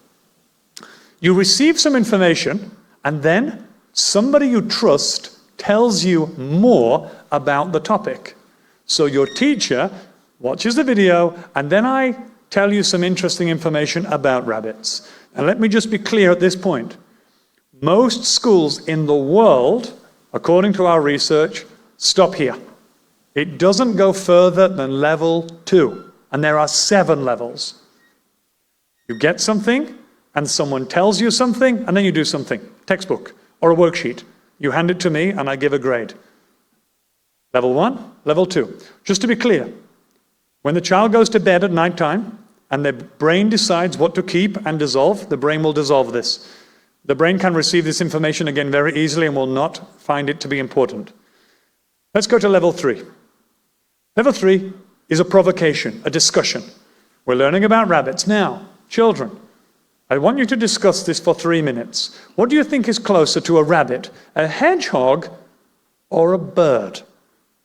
Speaker 7: You receive some information and then somebody you trust tells you more about the topic. So your teacher watches the video and then I tell you some interesting information about rabbits. And let me just be clear at this point. Most schools in the world, according to our research, stop here. It doesn't go further than level 2. And there are 7 levels. You get something and someone tells you something and then you do something. Textbook or a worksheet. You hand it to me and I give a grade. Level 1, level 2. Just to be clear, when the child goes to bed at night time and their brain decides what to keep and dissolve, the brain will dissolve this. The brain can receive this information again very easily and will not find it to be important. Let's go to level 3. Level 3 is a provocation, a discussion. We're learning about rabbits. Now, children, I want you to discuss this for 3 minutes. What do you think is closer to a rabbit, a hedgehog, or a bird?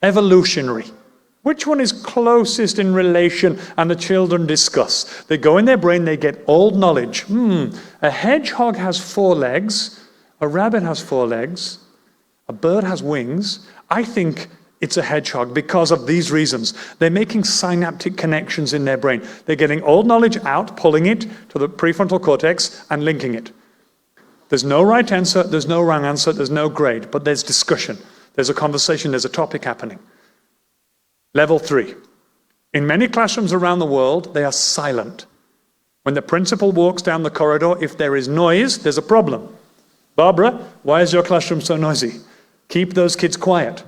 Speaker 7: Evolutionary. Which one is closest in relation? And the children discuss. They go in their brain, they get old knowledge. A hedgehog has 4 legs, a rabbit has 4 legs, a bird has wings. I think it's a hedgehog because of these reasons. They're making synaptic connections in their brain. They're getting old knowledge out, pulling it to the prefrontal cortex and linking it. There's no right answer, there's no wrong answer, there's no grade, but there's discussion. There's a conversation, there's a topic happening. Level 3. In many classrooms around the world, they are silent. When the principal walks down the corridor, if there is noise, there's a problem. Barbara, why is your classroom so noisy? Keep those kids quiet.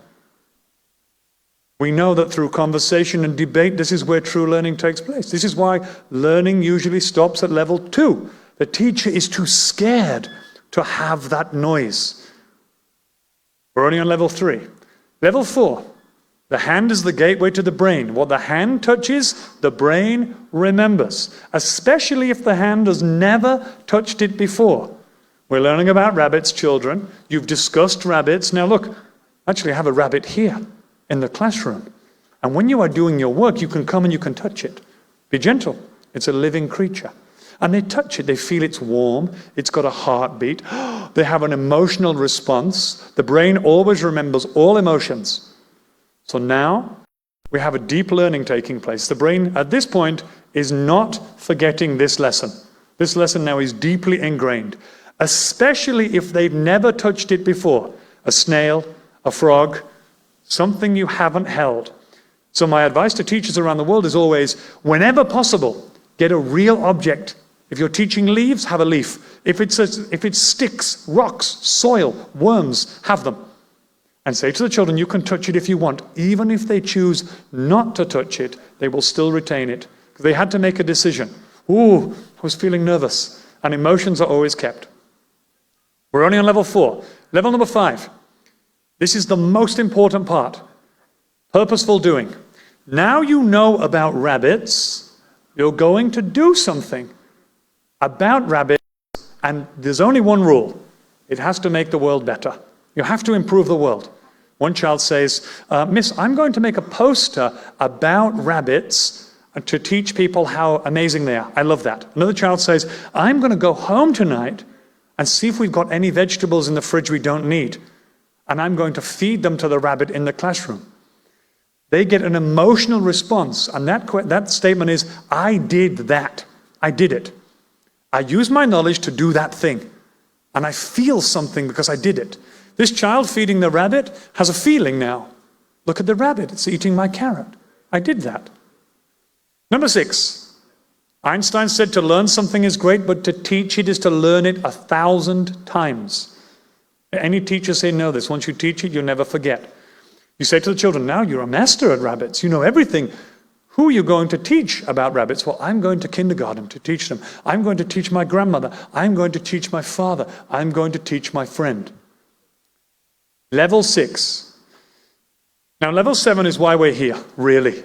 Speaker 7: We know that through conversation and debate, this is where true learning takes place. This is why learning usually stops at level 2. The teacher is too scared to have that noise. We're only on level 3. Level 4. The hand is the gateway to the brain. What the hand touches, the brain remembers, especially if the hand has never touched it before. We're learning about rabbits, children. You've discussed rabbits. Now look, actually I have a rabbit here in the classroom. And when you are doing your work, you can come and you can touch it. Be gentle. It's a living creature. And they touch it. They feel it's warm. It's got a heartbeat. They have an emotional response. The brain always remembers all emotions. So now we have a deep learning taking place. The brain at this point is not forgetting this lesson. This lesson now is deeply ingrained, especially if they've never touched it before. A snail, a frog, something you haven't held. So my advice to teachers around the world is always, whenever possible, get a real object. If you're teaching leaves, have a leaf. If it's sticks, rocks, soil, worms, have them. And say to the children, you can touch it if you want. Even if they choose not to touch it, they will still retain it. Because they had to make a decision. Ooh, I was feeling nervous. And emotions are always kept. We're only on level 4. Level number 5. This is the most important part. Purposeful doing. Now you know about rabbits, you're going to do something about rabbits, and there's only one rule. It has to make the world better. You have to improve the world. One child says, Miss, I'm going to make a poster about rabbits to teach people how amazing they are. I love that. Another child says, I'm going to go home tonight and see if we've got any vegetables in the fridge we don't need. And I'm going to feed them to the rabbit in the classroom. They get an emotional response. And that statement is, I did that. I did it. I used my knowledge to do that thing. And I feel something because I did it. This child feeding the rabbit has a feeling now. Look at the rabbit. It's eating my carrot. I did that. Number 6. Einstein said to learn something is great, but to teach it is to learn it 1,000 times. Any teachers say know this. Once you teach it, you'll never forget. You say to the children, now you're a master at rabbits. You know everything. Who are you going to teach about rabbits? Well, I'm going to kindergarten to teach them. I'm going to teach my grandmother. I'm going to teach my father. I'm going to teach my friend. Level 6. Now, level 7 is why we're here, really.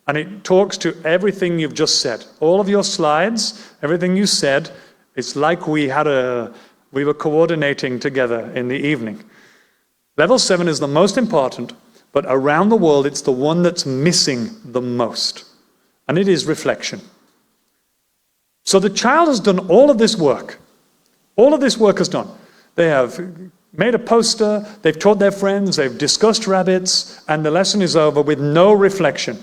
Speaker 7: And it talks to everything you've just said. All of your slides, everything you said, it's like we were coordinating together in the evening. Level 7 is the most important, but around the world, it's the one that's missing the most. And it is reflection. So the child has done all of this work. All of this work is done. They have made a poster, they've taught their friends, they've discussed rabbits, and the lesson is over with no reflection.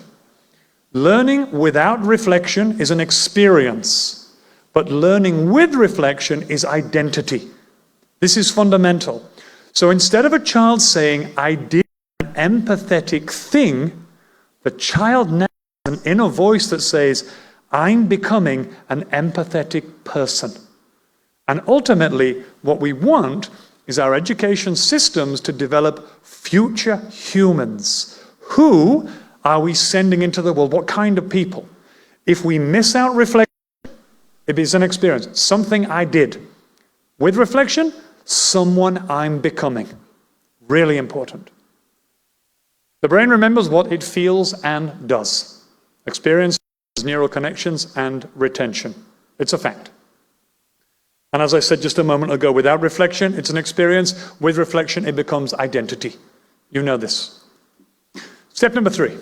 Speaker 7: Learning without reflection is an experience, but learning with reflection is identity. This is fundamental. So instead of a child saying, I did an empathetic thing, the child now has an inner voice that says, I'm becoming an empathetic person. And ultimately, what we want is our education systems to develop future humans. Who are we sending into the world? What kind of people? If we miss out reflection, it is an experience. Something I did. With reflection, someone I'm becoming. Really important. The brain remembers what it feels and does. Experience, neural connections, and retention. It's a fact. And as I said just a moment ago, without reflection, it's an experience. With reflection, it becomes identity. You know this. Step number 3.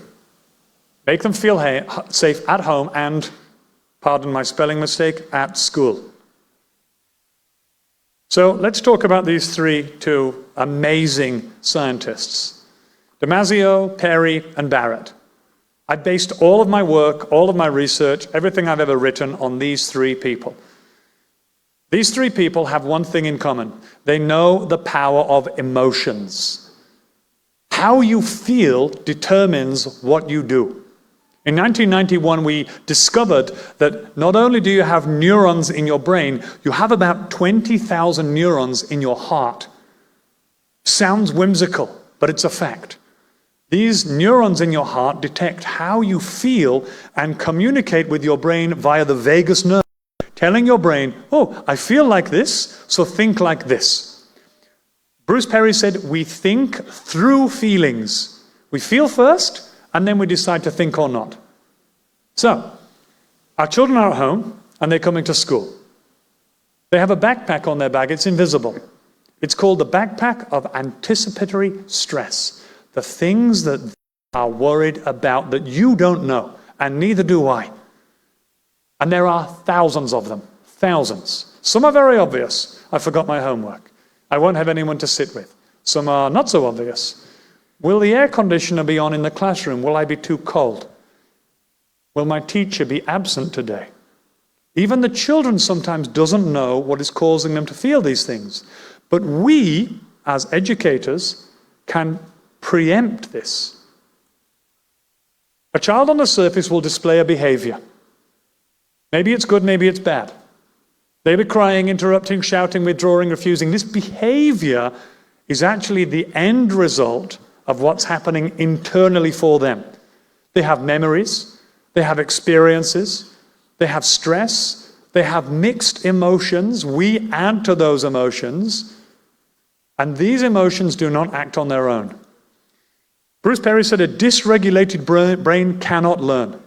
Speaker 7: Make them feel safe at home and, pardon my spelling mistake, at school. So let's talk about these 2 amazing scientists. Damasio, Perry, and Barrett. I based all of my work, all of my research, everything I've ever written on these 3 people. These 3 people have one thing in common. They know the power of emotions. How you feel determines what you do. In 1991, we discovered that not only do you have neurons in your brain, you have about 20,000 neurons in your heart. Sounds whimsical, but it's a fact. These neurons in your heart detect how you feel and communicate with your brain via the vagus nerve, telling your brain, oh, I feel like this, so think like this. Bruce Perry said, we think through feelings. We feel first, and then we decide to think or not. So, our children are at home, and they're coming to school. They have a backpack on their back. It's invisible. It's called the backpack of anticipatory stress. The things that they are worried about that you don't know, and neither do I. And there are thousands of them. Thousands. Some are very obvious. I forgot my homework. I won't have anyone to sit with. Some are not so obvious. Will the air conditioner be on in the classroom? Will I be too cold? Will my teacher be absent today? Even the children sometimes doesn't know what is causing them to feel these things. But we, as educators, can preempt this. A child on the surface will display a behavior. Maybe it's good, maybe it's bad. They'll be crying, interrupting, shouting, withdrawing, refusing. This behavior is actually the end result of what's happening internally for them. They have memories, they have experiences, they have stress, they have mixed emotions. We add to those emotions, and these emotions do not act on their own. Bruce Perry said a dysregulated brain cannot learn.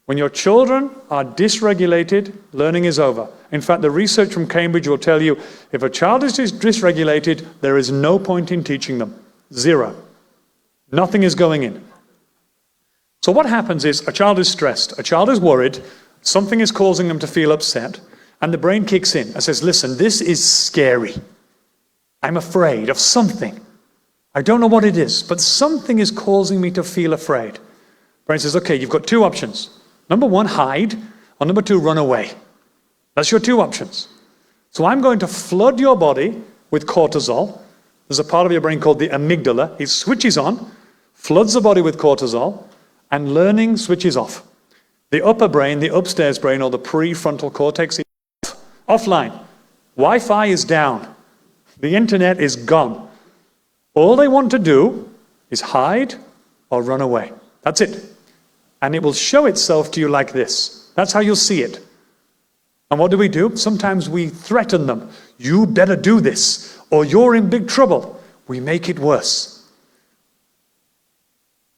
Speaker 7: When your children are dysregulated, learning is over. In fact, the research from Cambridge will tell you if a child is dysregulated, there is no point in teaching them. Zero. Nothing is going in. So what happens is a child is stressed, a child is worried, something is causing them to feel upset, and the brain kicks in and says, listen, this is scary. I'm afraid of something. I don't know what it is, but something is causing me to feel afraid. Brain says, okay, you've got two options. Number one, hide, or number two, run away. That's your two options. So I'm going to flood your body with cortisol. There's a part of your brain called the amygdala. It switches on, floods the body with cortisol, and learning switches off. The upper brain, the upstairs brain, or the prefrontal cortex is offline. Wi-Fi is down. The internet is gone. All they want to do is hide or run away. That's it. And it will show itself to you like this. That's how you'll see it. And what do? Sometimes we threaten them. You better do this, or you're in big trouble. We make it worse.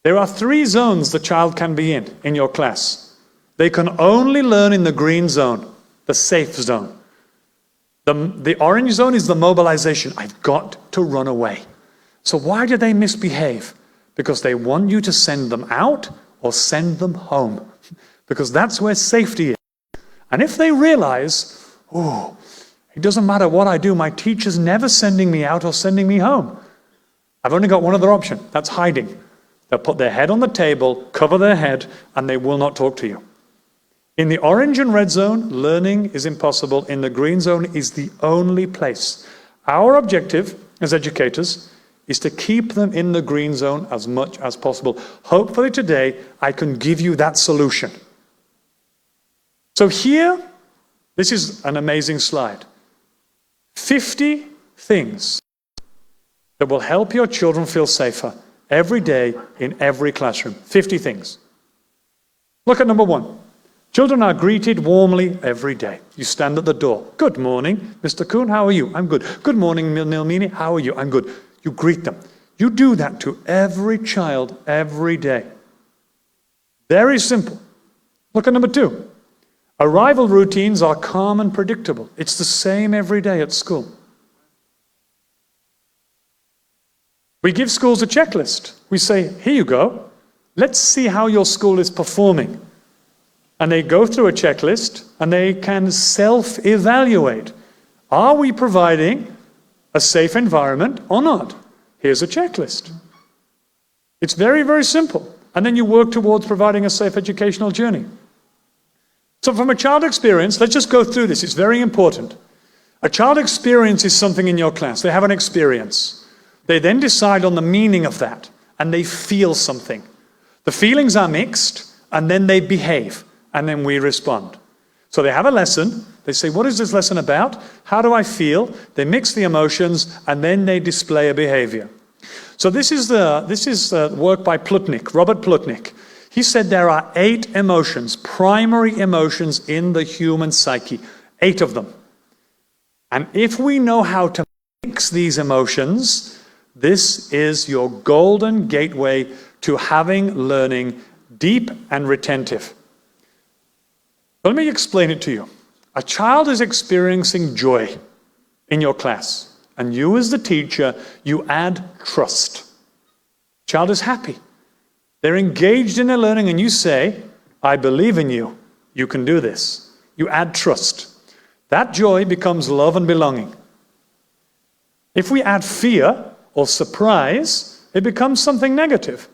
Speaker 7: There are 3 zones the child can be in your class. They can only learn in the green zone, the safe zone. The orange zone is the mobilization. I've got to run away. So why do they misbehave? Because they want you to send them out or send them home. Because that's where safety is. And if they realize, oh, it doesn't matter what I do, my teacher's never sending me out or sending me home. I've only got one other option. That's hiding. They'll put their head on the table, cover their head, and they will not talk to you. In the orange and red zone, learning is impossible. In the green zone is the only place. Our objective as educators is to keep them in the green zone as much as possible. Hopefully today I can give you that solution. So here, this is an amazing slide. 50 things that will help your children feel safer every day in every classroom. 50 things. Look at number 1. Children are greeted warmly every day. You stand at the door. Good morning, Mr. Kuhn, how are you? I'm good. Good morning, Nilmini, how are you? I'm good. You greet them. You do that to every child every day. Very simple. Look at number 2. Arrival routines are calm and predictable. It's the same every day at school. We give schools a checklist. We say, here you go. Let's see how your school is performing. And they go through a checklist and they can self-evaluate. Are we providing a safe environment or not? Here's a checklist. It's very, very simple. And then you work towards providing a safe educational journey. So from a child experience, let's just go through this. It's very important. A child experiences something in your class. They have an experience. They then decide on the meaning of that, and they feel something. The feelings are mixed, and then they behave, and then we respond. So they have a lesson. They say, what is this lesson about? How do I feel? They mix the emotions, and then they display a behavior. So this is work by Plutnik, Robert Plutnik. He said there are 8 emotions, primary emotions in the human psyche, 8 of them. And if we know how to mix these emotions, this is your golden gateway to having learning deep and retentive. Let me explain it to you. A child is experiencing joy in your class, and you as the teacher, you add trust. Child is happy. They're engaged in their learning, and you say, I believe in you. You can do this. You add trust. That joy becomes love and belonging. If we add fear or surprise, it becomes something negative.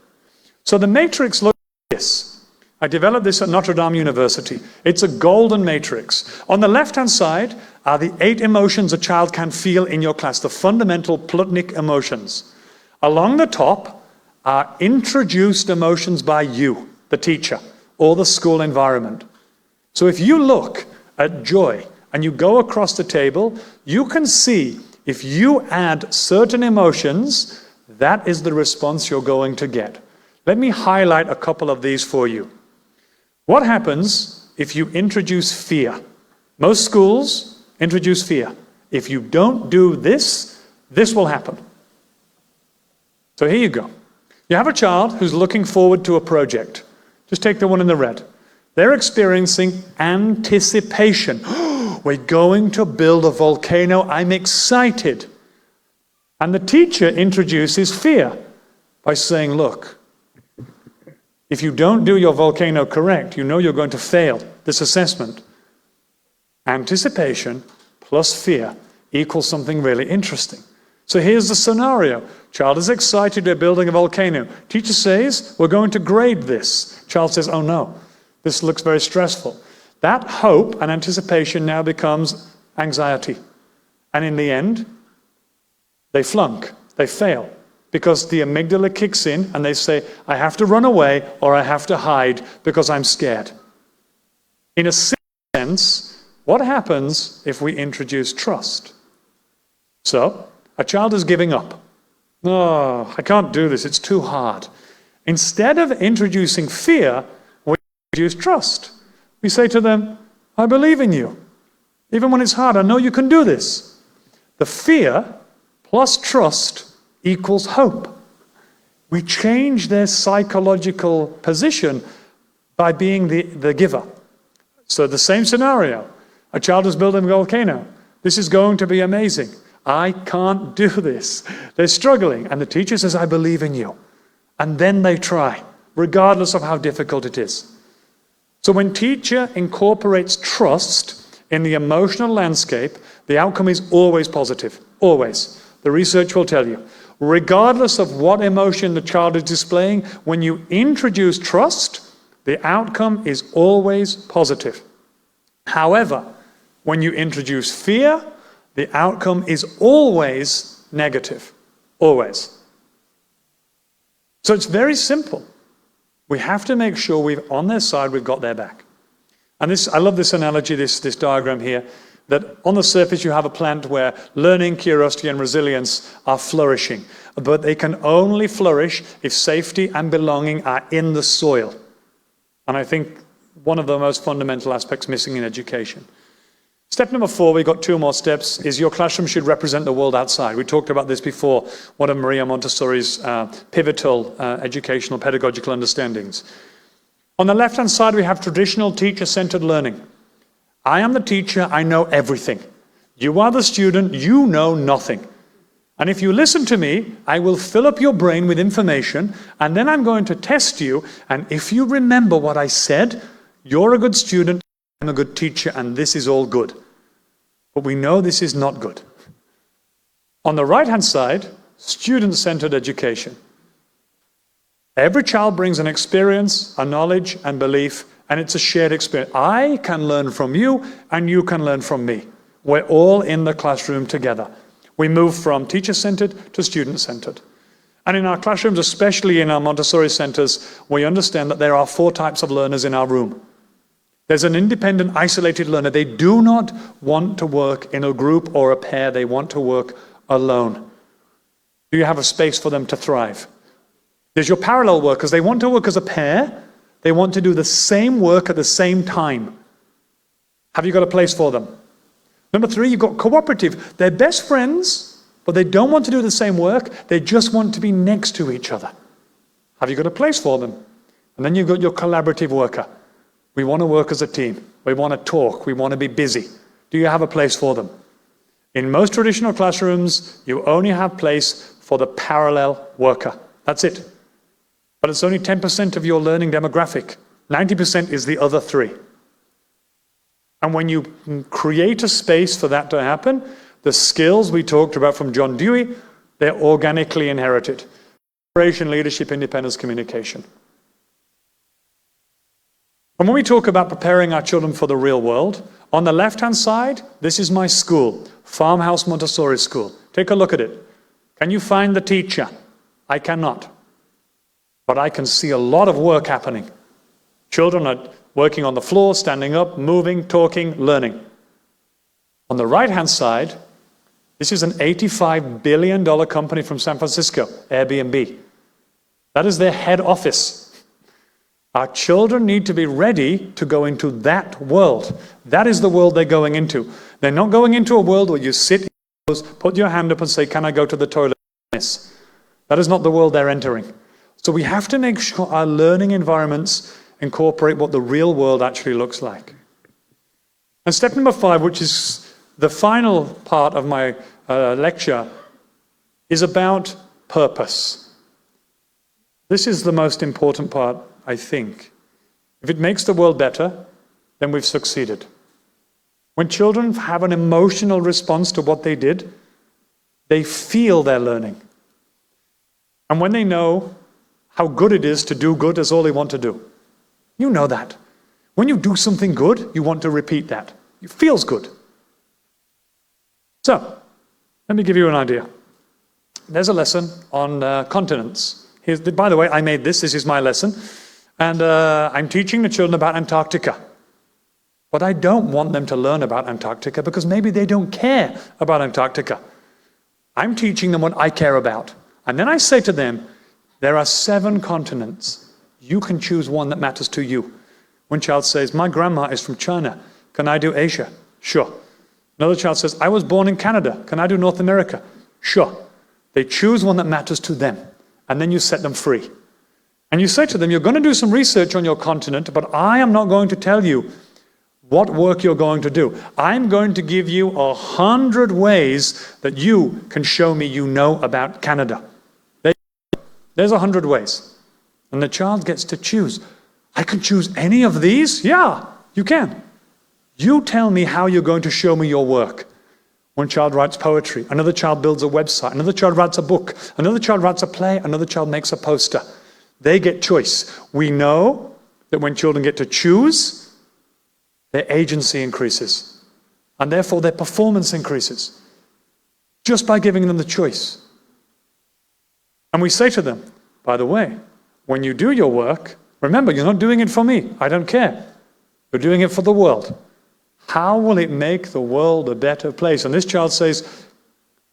Speaker 7: So the matrix looks like this. I developed this at Notre Dame University. It's a golden matrix. On the left-hand side are the 8 emotions a child can feel in your class, the fundamental Plutnik emotions. Along the top are introduced emotions by you, the teacher, or the school environment. So if you look at joy and you go across the table, you can see if you add certain emotions, that is the response you're going to get. Let me highlight a couple of these for you. What happens if you introduce fear? Most schools introduce fear. If you don't do this, this will happen. So here you go. You have a child who's looking forward to a project. Just take the one in the red. They're experiencing anticipation. We're going to build a volcano. I'm excited. And the teacher introduces fear by saying, look, if you don't do your volcano correct, you know you're going to fail this assessment. Anticipation plus fear equals something really interesting. So here's the scenario. Child is excited, they're building a volcano. Teacher says, we're going to grade this. Child says, oh no, this looks very stressful. That hope and anticipation now becomes anxiety. And in the end, they flunk, they fail. Because the amygdala kicks in and they say, I have to run away or I have to hide because I'm scared. In a sense, what happens if we introduce trust? So, a child is giving up. Oh, I can't do this, it's too hard. Instead of introducing fear, we introduce trust. We say to them, I believe in you. Even when it's hard, I know you can do this. The fear plus trust equals hope. We change their psychological position by being the giver. So the same scenario. A child is building a volcano. This is going to be amazing. I can't do this. They're struggling. And the teacher says, I believe in you. And then they try, regardless of how difficult it is. So when teacher incorporates trust in the emotional landscape, the outcome is always positive. Always. The research will tell you. Regardless of what emotion the child is displaying, when you introduce trust, the outcome is always positive. However, when you introduce fear, the outcome is always negative. Always. So it's very simple. We have to make sure on their side, we've got their back. And this, I love this analogy, this diagram here, that on the surface you have a plant where learning, curiosity, and resilience are flourishing. But they can only flourish if safety and belonging are in the soil. And I think one of the most fundamental aspects missing in education. Step number 4, we've got 2 more steps, is your classroom should represent the world outside. We talked about this before, one of Maria Montessori's pivotal educational pedagogical understandings. On the left-hand side, we have traditional teacher-centered learning. I am the teacher, I know everything. You are the student, you know nothing. And if you listen to me, I will fill up your brain with information, and then I'm going to test you, and if you remember what I said, you're a good student, I'm a good teacher, and this is all good. But we know this is not good. On the right-hand side, student-centered education. Every child brings an experience, a knowledge, and belief, and it's a shared experience. I can learn from you, and you can learn from me. We're all in the classroom together. We move from teacher-centered to student-centered. And in our classrooms, especially in our Montessori centers, we understand that there are 4 types of learners in our room. There's an independent, isolated learner. They do not want to work in a group or a pair. They want to work alone. Do you have a space for them to thrive? There's your parallel workers. They want to work as a pair. They want to do the same work at the same time. Have you got a place for them? Number 3, you've got cooperative. They're best friends, but they don't want to do the same work. They just want to be next to each other. Have you got a place for them? And then you've got your collaborative worker. We want to work as a team. We want to talk. We want to be busy. Do you have a place for them? In most traditional classrooms, you only have place for the parallel worker. That's it. But it's only 10% of your learning demographic. 90% is the other 3. And when you create a space for that to happen, the skills we talked about from John Dewey, they're organically inherited. Collaboration, leadership, independence, communication. And when we talk about preparing our children for the real world, on the left-hand side, this is my school, Farmhouse Montessori School. Take a look at it. Can you find the teacher? I cannot. But I can see a lot of work happening. Children are working on the floor, standing up, moving, talking, learning. On the right-hand side, this is an $85 billion company from San Francisco, Airbnb. That is their head office. Our children need to be ready to go into that world. That is the world they're going into. They're not going into a world where you sit, put your hand up and say, can I go to the toilet? That is not the world they're entering. So we have to make sure our learning environments incorporate what the real world actually looks like. And step number 5, which is the final part of my lecture, is about purpose. This is the most important part, I think. If it makes the world better, then we've succeeded. When children have an emotional response to what they did, they feel they're learning. And when they know how good it is to do good, that's all they want to do. You know that. When you do something good, you want to repeat that. It feels good. So, let me give you an idea. There's a lesson on continents. By the way, I made this. This is my lesson. And I'm teaching the children about Antarctica. But I don't want them to learn about Antarctica because maybe they don't care about Antarctica. I'm teaching them what I care about. And then I say to them, there are 7 continents. You can choose one that matters to you. One child says, my grandma is from China. Can I do Asia? Sure. Another child says, I was born in Canada. Can I do North America? Sure. They choose one that matters to them. And then you set them free. And you say to them, you're going to do some research on your continent, but I am not going to tell you what work you're going to do. I'm going to give you 100 ways that you can show me you know about Canada. There's 100 ways. And the child gets to choose. I can choose any of these? Yeah, you can. You tell me how you're going to show me your work. One child writes poetry. Another child builds a website. Another child writes a book. Another child writes a play. Another child makes a poster. They get choice. We know that when children get to choose, their agency increases. And therefore their performance increases. Just by giving them the choice. And we say to them, by the way, when you do your work, remember, you're not doing it for me. I don't care. You're doing it for the world. How will it make the world a better place? And this child says,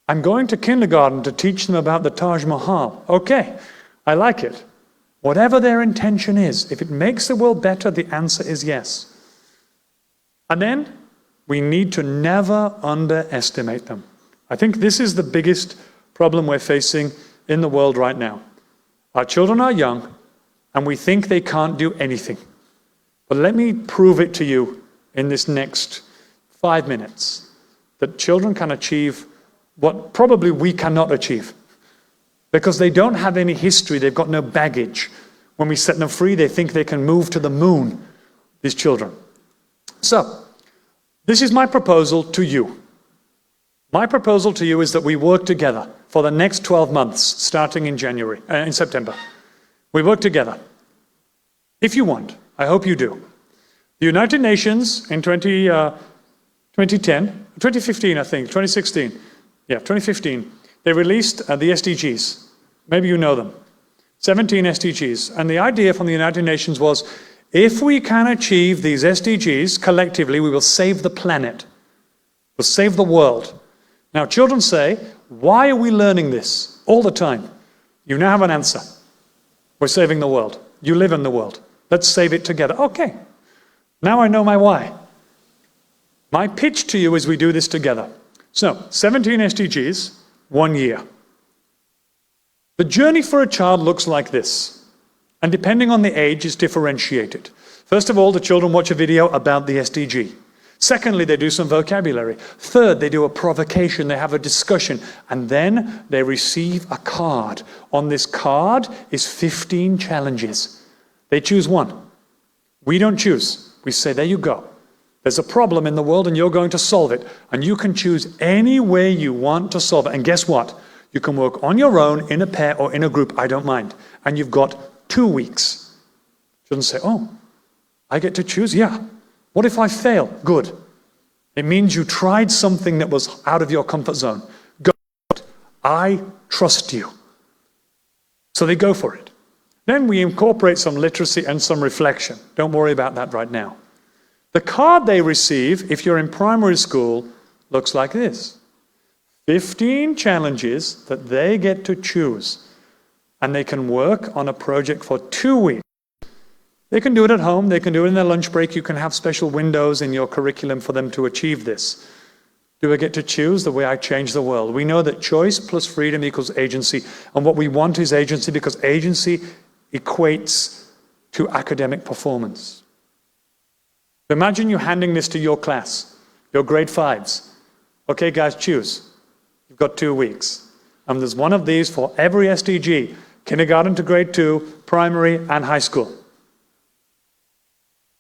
Speaker 7: I'm going to kindergarten to teach them about the Taj Mahal. Okay, I like it. Whatever their intention is, if it makes the world better, the answer is yes. And then we need to never underestimate them. I think this is the biggest problem we're facing in the world right now. Our children are young, and we think they can't do anything. But let me prove it to you in this next 5 minutes, that children can achieve what probably we cannot achieve. Because they don't have any history, they've got no baggage. When we set them free, they think they can move to the moon, these children. So, this is my proposal to you. My proposal to you is that we work together for the next 12 months, starting in September. We work together. If you want, I hope you do. The United Nations in 2015, they released the SDGs. Maybe you know them. 17 SDGs. And the idea from the United Nations was, if we can achieve these SDGs collectively, we will save the planet. We'll save the world. Now, children say, why are we learning this all the time? You now have an answer. We're saving the world. You live in the world. Let's save it together. Okay. Now I know my why. My pitch to you is we do this together. So, 17 SDGs, 1 year. The journey for a child looks like this. And depending on the age, is differentiated. First of all, the children watch a video about the SDG. Secondly, they do some vocabulary. Third, they do a provocation, they have a discussion, and then they receive a card. On this card is 15 challenges. They choose one. We don't choose. We say, there you go. There's a problem in the world and you're going to solve it. And you can choose any way you want to solve it. And guess what? You can work on your own, in a pair or in a group, I don't mind. And you've got 2 weeks. Children say, oh, I get to choose? Yeah. What if I fail? Good. It means you tried something that was out of your comfort zone. Go. I trust you. So they go for it. Then we incorporate some literacy and some reflection. Don't worry about that right now. The card they receive, if you're in primary school, looks like this. 15 challenges that they get to choose. And they can work on a project for 2 weeks. They can do it at home. They can do it in their lunch break. You can have special windows in your curriculum for them to achieve this. Do I get to choose the way I change the world? We know that choice plus freedom equals agency. And what we want is agency because agency equates to academic performance. Imagine you handing this to your class, your grade 5s. Okay, guys, choose. You've got 2 weeks. And there's one of these for every SDG, kindergarten to grade 2, primary and high school.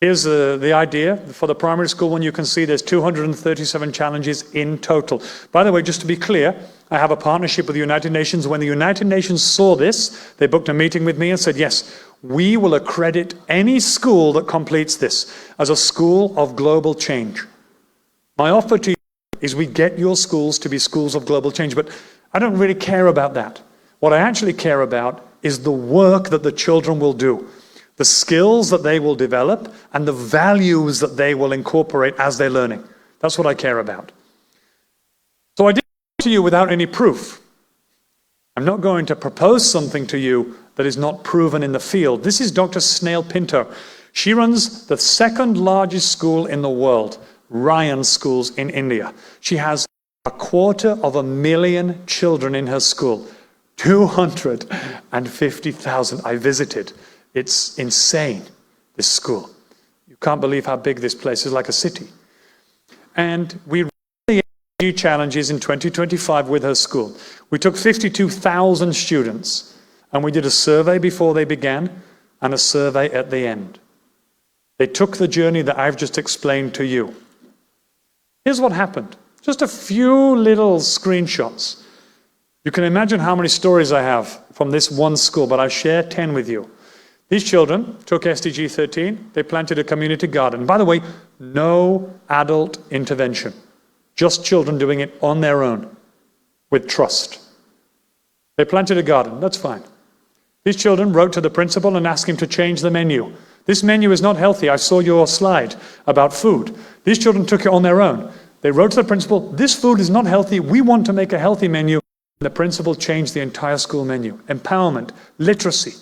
Speaker 7: Here's the idea. For the primary school one, you can see there's 237 challenges in total. By the way, just to be clear, I have a partnership with the United Nations. When the United Nations saw this, they booked a meeting with me and said, yes, we will accredit any school that completes this as a school of global change. My offer to you is we get your schools to be schools of global change, but I don't really care about that. What I actually care about is the work that the children will do, the skills that they will develop, and the values that they will incorporate as they're learning. That's what I care about. So I did it to you without any proof. I'm not going to propose something to you that is not proven in the field. This is Dr. Snail Pinto. She runs the second largest school in the world, Ryan Schools in India. She has 250,000 children in her school. 250,000 I visited. It's insane, this school. You can't believe how big this place is, like a city. And we ran the SDG challenges in 2025 with her school. We took 52,000 students, and we did a survey before they began and a survey at the end. They took the journey that I've just explained to you. Here's what happened. Just a few little screenshots. You can imagine how many stories I have from this one school, but I share 10 with you. These children took SDG 13, they planted a community garden. By the way, no adult intervention. Just children doing it on their own, with trust. They planted a garden, that's fine. These children wrote to the principal and asked him to change the menu. This menu is not healthy. I saw your slide about food. These children took it on their own. They wrote to the principal, this food is not healthy. We want to make a healthy menu. The principal changed the entire school menu. Empowerment, literacy.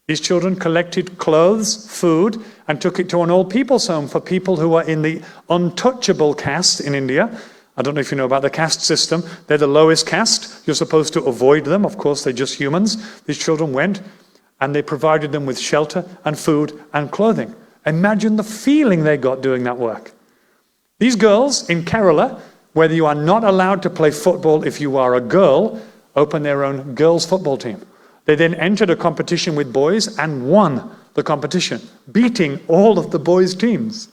Speaker 7: These children collected clothes, food, and took it to an old people's home for people who are in the untouchable caste in India. I don't know if you know about the caste system. They're the lowest caste. You're supposed to avoid them. Of course, they're just humans. These children went and they provided them with shelter and food and clothing. Imagine the feeling they got doing that work. These girls in Kerala, whether you are not allowed to play football if you are a girl, open their own girls' football team. They then entered a competition with boys and won the competition, beating all of the boys' teams.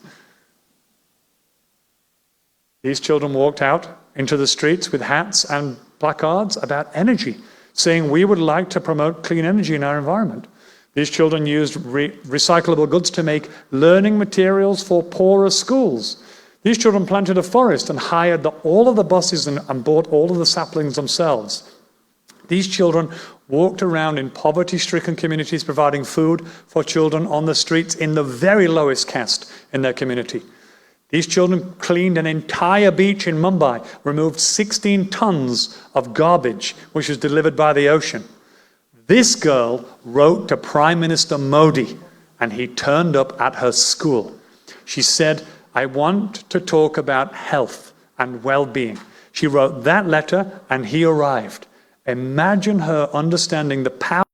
Speaker 7: These children walked out into the streets with hats and placards about energy, saying we would like to promote clean energy in our environment. These children used recyclable goods to make learning materials for poorer schools. These children planted a forest and hired all of the buses and bought all of the saplings themselves. These children walked around in poverty-stricken communities providing food for children on the streets in the very lowest caste in their community. These children cleaned an entire beach in Mumbai, removed 16 tons of garbage, which was delivered by the ocean. This girl wrote to Prime Minister Modi, and he turned up at her school. She said, I want to talk about health and well-being. She wrote that letter, and he arrived. Imagine her understanding the power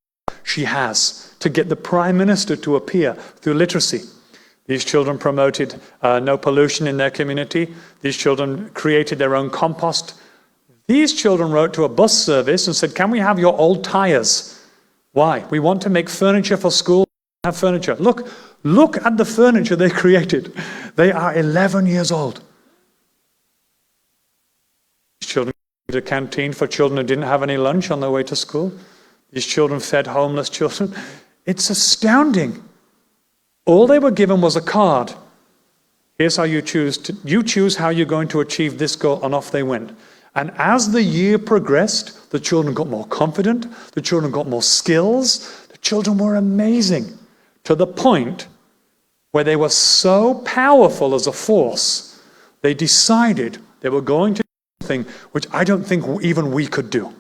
Speaker 7: she has to get the Prime Minister to appear through literacy. These children promoted no pollution in their community. These children created their own compost. These children wrote to a bus service and said, can we have your old tires? Why? We want to make furniture for school. Have furniture. Look at the furniture they created. They are 11 years old. These children created a canteen for children who didn't have any lunch on their way to school. These children fed homeless children. It's astounding. All they were given was a card. Here's how you choose how you're going to achieve this goal, and off they went. And as the year progressed, the children got more confident, the children got more skills, the children were amazing to the point where they were so powerful as a force, they decided they were going to do something which I don't think even we could do.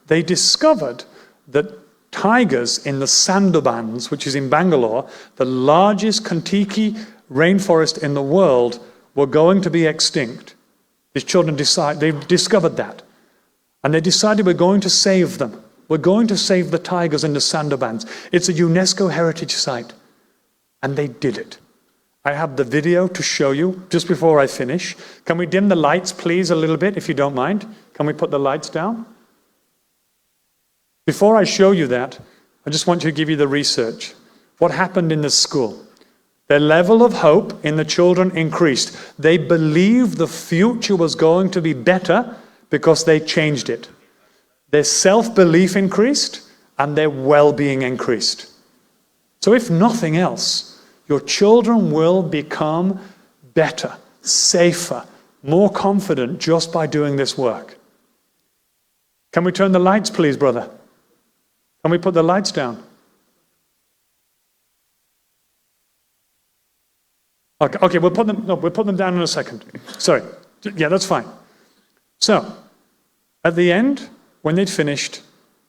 Speaker 7: They discovered that tigers in the Sandarbans, which is in Bangalore, the largest Contiki rainforest in the world, were going to be extinct. These children they discovered that. And they decided we're going to save them. We're going to save the tigers in the Sandarbans. It's a UNESCO heritage site. And they did it. I have the video to show you just before I finish. Can we dim the lights, please, a little bit, if you don't mind? Can we put the lights down? Before I show you that, I just want to give you the research. What happened in the school? Their level of hope in the children increased. They believed the future was going to be better because they changed it. Their self-belief increased and their well-being increased. So if nothing else, your children will become better, safer, more confident just by doing this work. Can we turn the lights, please, brother? Can we put the lights down? Okay, we'll put them down in a second. Sorry. Yeah, that's fine. So, at the end, when they'd finished,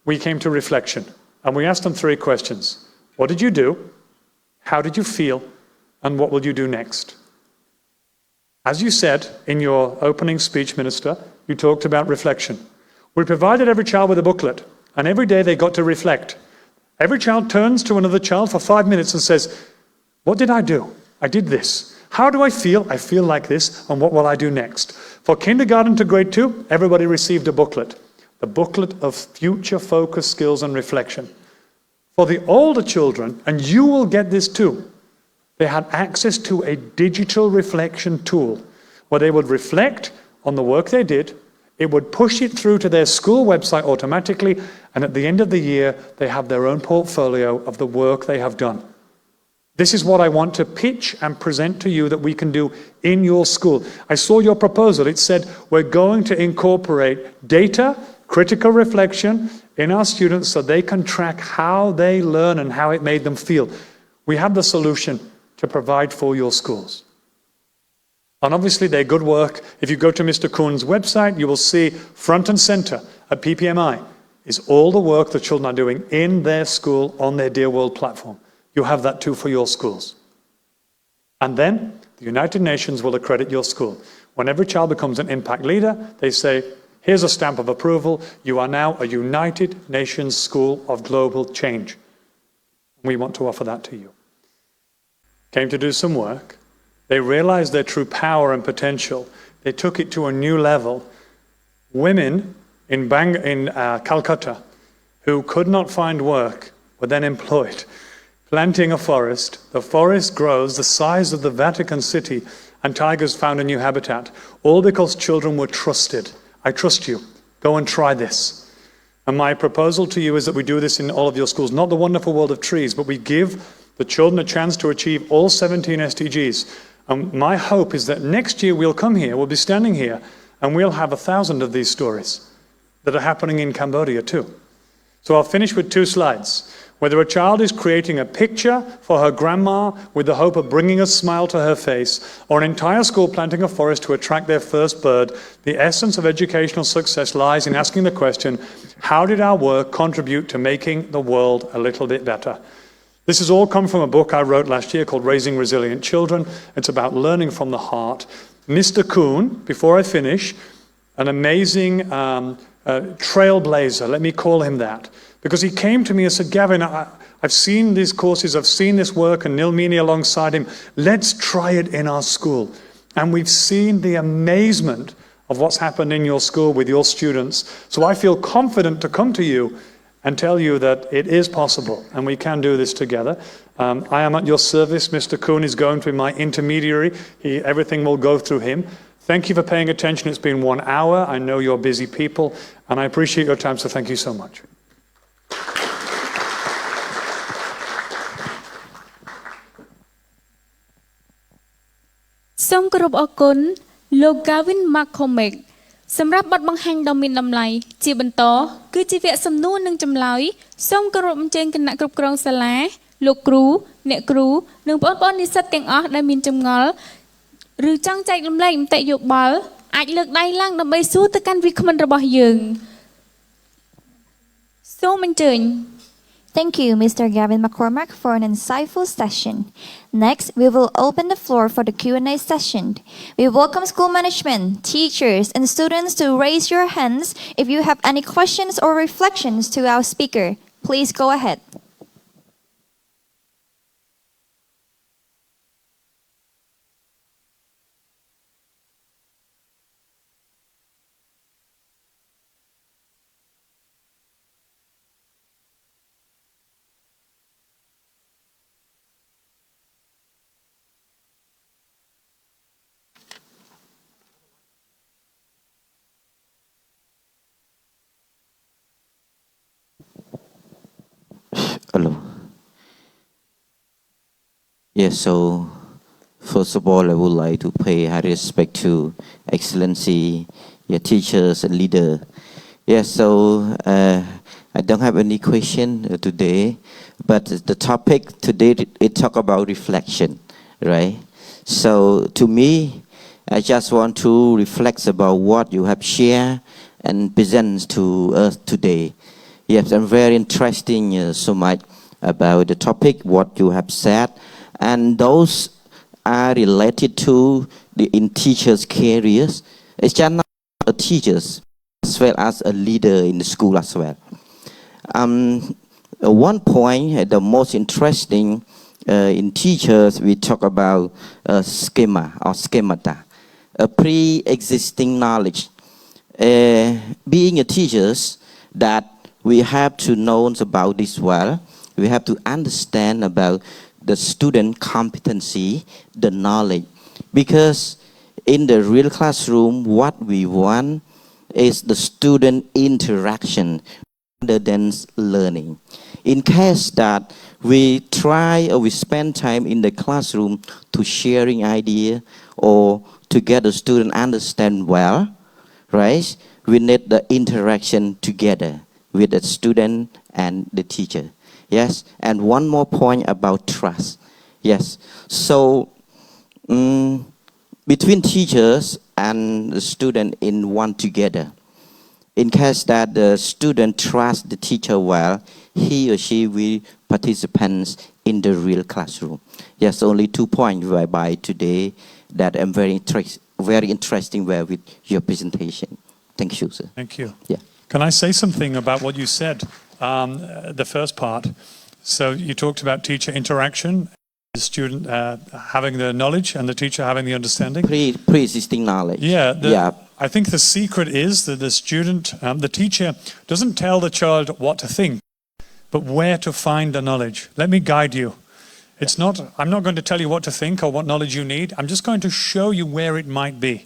Speaker 7: we came to reflection. And we asked them 3 questions. What did you do? How did you feel? And what will you do next? As you said in your opening speech, Minister, you talked about reflection. We provided every child with a booklet, and every day they got to reflect. Every child turns to another child for 5 minutes and says, what did I do? I did this. How do I feel? I feel like this, and what will I do next? For kindergarten to grade 2, everybody received a booklet. The booklet of future focus skills and reflection. For the older children, and you will get this too, they had access to a digital reflection tool where they would reflect on the work they did. It would push it through to their school website automatically, and at the end of the year, they have their own portfolio of the work they have done. This is what I want to pitch and present to you that we can do in your school. I saw your proposal. It said we're going to incorporate data, critical reflection in our students so they can track how they learn and how it made them feel. We have the solution to provide for your schools. And obviously they're good work. If you go to Mr. Kuhn's website, you will see front and center at PPMI is all the work the children are doing in their school on their Dear World platform. You have that too for your schools. And then the United Nations will accredit your school. When every child becomes an impact leader, they say, here's a stamp of approval. You are now a United Nations School of Global Change. We want to offer that to you. Came to do some work. They realized their true power and potential. They took it to a new level. Women in Calcutta who could not find work were then employed. Planting a forest. The forest grows the size of the Vatican City, and tigers found a new habitat. All because children were trusted. I trust you. Go and try this. And my proposal to you is that we do this in all of your schools. Not the wonderful world of trees, but we give the children a chance to achieve all 17 SDGs. And my hope is that next year we'll come here, we'll be standing here, and we'll have 1,000 of these stories that are happening in Cambodia too. So I'll finish with 2 slides. Whether a child is creating a picture for her grandma with the hope of bringing a smile to her face, or an entire school planting a forest to attract their first bird, the essence of educational success lies in asking the question, how did our work contribute to making the world a little bit better? This has all come from a book I wrote last year called Raising Resilient Children. It's about learning from the heart. Mr. Kuhn, before I finish, an amazing trailblazer, let me call him that. Because he came to me and said, Gavin, I've seen these courses, I've seen this work, and Nilmini alongside him. Let's try it in our school. And we've seen the amazement of what's happened in your school with your students. So I feel confident to come to you and tell you that it is possible, and we can do this together. I am at your service. Mr. Kuhn is going to be my intermediary. Everything will go through him. Thank you for paying attention. It's been 1 hour. I know you're busy people, and I appreciate your time, so thank you so much.
Speaker 3: Some group of kun, Lok Gavin McCormick, សម្រាប់បទបង្ហាញដ៏មានតម្លៃជាបន្តគឺជាវគ្គសំណួរនិងចម្លើយសូមគោរពអញ្ជើញគណៈគ្រប់គ្រងសាលាលោកគ្រូអ្នកគ្រូនិងបងប្អូននិស្សិតទាំងអស់ដែលមានចម្ងល់ឬចង់ចែករំលែកមតិយោបល់អាចលើកដៃឡើងដើម្បីសួរទៅកាន់វាគ្មិនរបស់យើងសូមអញ្ជើញ
Speaker 4: Thank you, Mr. Gavin McCormack, for an insightful session. Next, we will open the floor for the Q&A session. We welcome school management, teachers, and students to raise your hands if you have any questions or reflections to our speaker. Please go ahead.
Speaker 8: Hello. Yes, so first of all, I would like to pay high respect to Excellency, your teachers and leader. Yes, so I don't have any question today, but the topic today, it talk about reflection, right? So to me, I just want to reflect about what you have shared and present to us today. Yes, I'm very interesting so much about the topic, what you have said, and those are related to the in teachers' careers. It's just not a teachers as well as a leader in the school as well. One point, the most interesting in teachers, we talk about schema or schemata, a pre-existing knowledge. Being a teachers, that we have to know about this well. We have to understand about the student competency, the knowledge. Because in the real classroom, what we want is the student interaction rather than learning. In case that we try or we spend time in the classroom to sharing idea or to get the student understand well, right? We need the interaction together with the student and the teacher. Yes, and one more point about trust. Yes, so between teachers and the student in one together. In case that the student trusts the teacher well, he or she will participate in the real classroom. Yes, only 2 points by today that I'm very interesting with your presentation. Thank you, sir.
Speaker 7: Thank you.
Speaker 8: Yeah.
Speaker 7: Can I say something about what you said, the first part? So you talked about teacher interaction, the student having the knowledge and the teacher having the understanding.
Speaker 8: Pre-existing knowledge.
Speaker 7: Yeah, I think the secret is that the student, the teacher doesn't tell the child what to think, but where to find the knowledge. Let me guide you. It's not, I'm not going to tell you what to think or what knowledge you need. I'm just going to show you where it might be.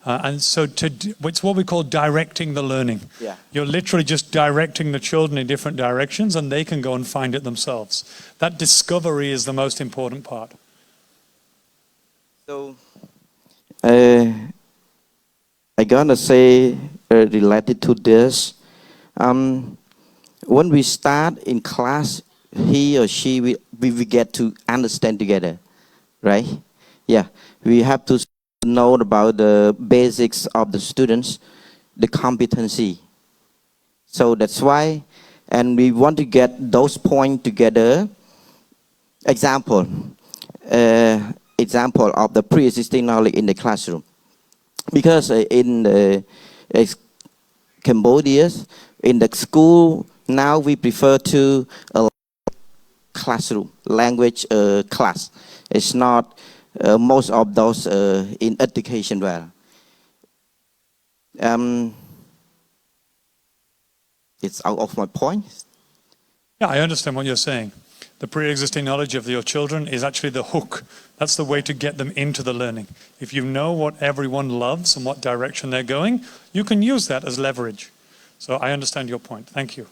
Speaker 7: And so it's what we call directing the learning.
Speaker 8: Yeah.
Speaker 7: You're literally just directing the children in different directions and they can go and find it themselves. That discovery is the most important part.
Speaker 8: So, I'm gonna say related to this, when we start in class, he or she, we get to understand together, right? Yeah, we have to know about the basics of the students, the competency. So that's why, and we want to get those points together. Example of the pre-existing knowledge in the classroom. Because in Cambodia, in the school, now we prefer to a classroom, language class. It's not most of those in education well. It's out of my point.
Speaker 7: Yeah, I understand what you're saying. The pre-existing knowledge of your children is actually the hook. That's the way to get them into the learning. If you know what everyone loves and what direction they're going, you can use that as leverage. So I understand your point. Thank you.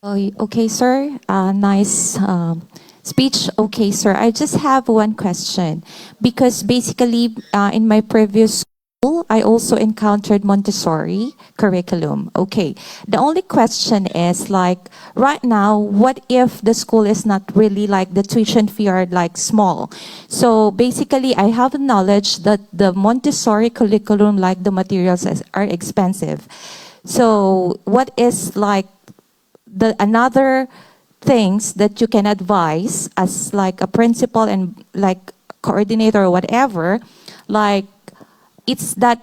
Speaker 9: Okay, sir. Nice speech. Okay, sir. I just have one question because basically in my previous school, I also encountered Montessori curriculum. Okay. The only question is like right now, what if the school is not really like the tuition fee are like small? So basically, I have knowledge that the Montessori curriculum, like the materials are expensive. So what is like the another things that you can advise as like a principal and like coordinator or whatever, like it's that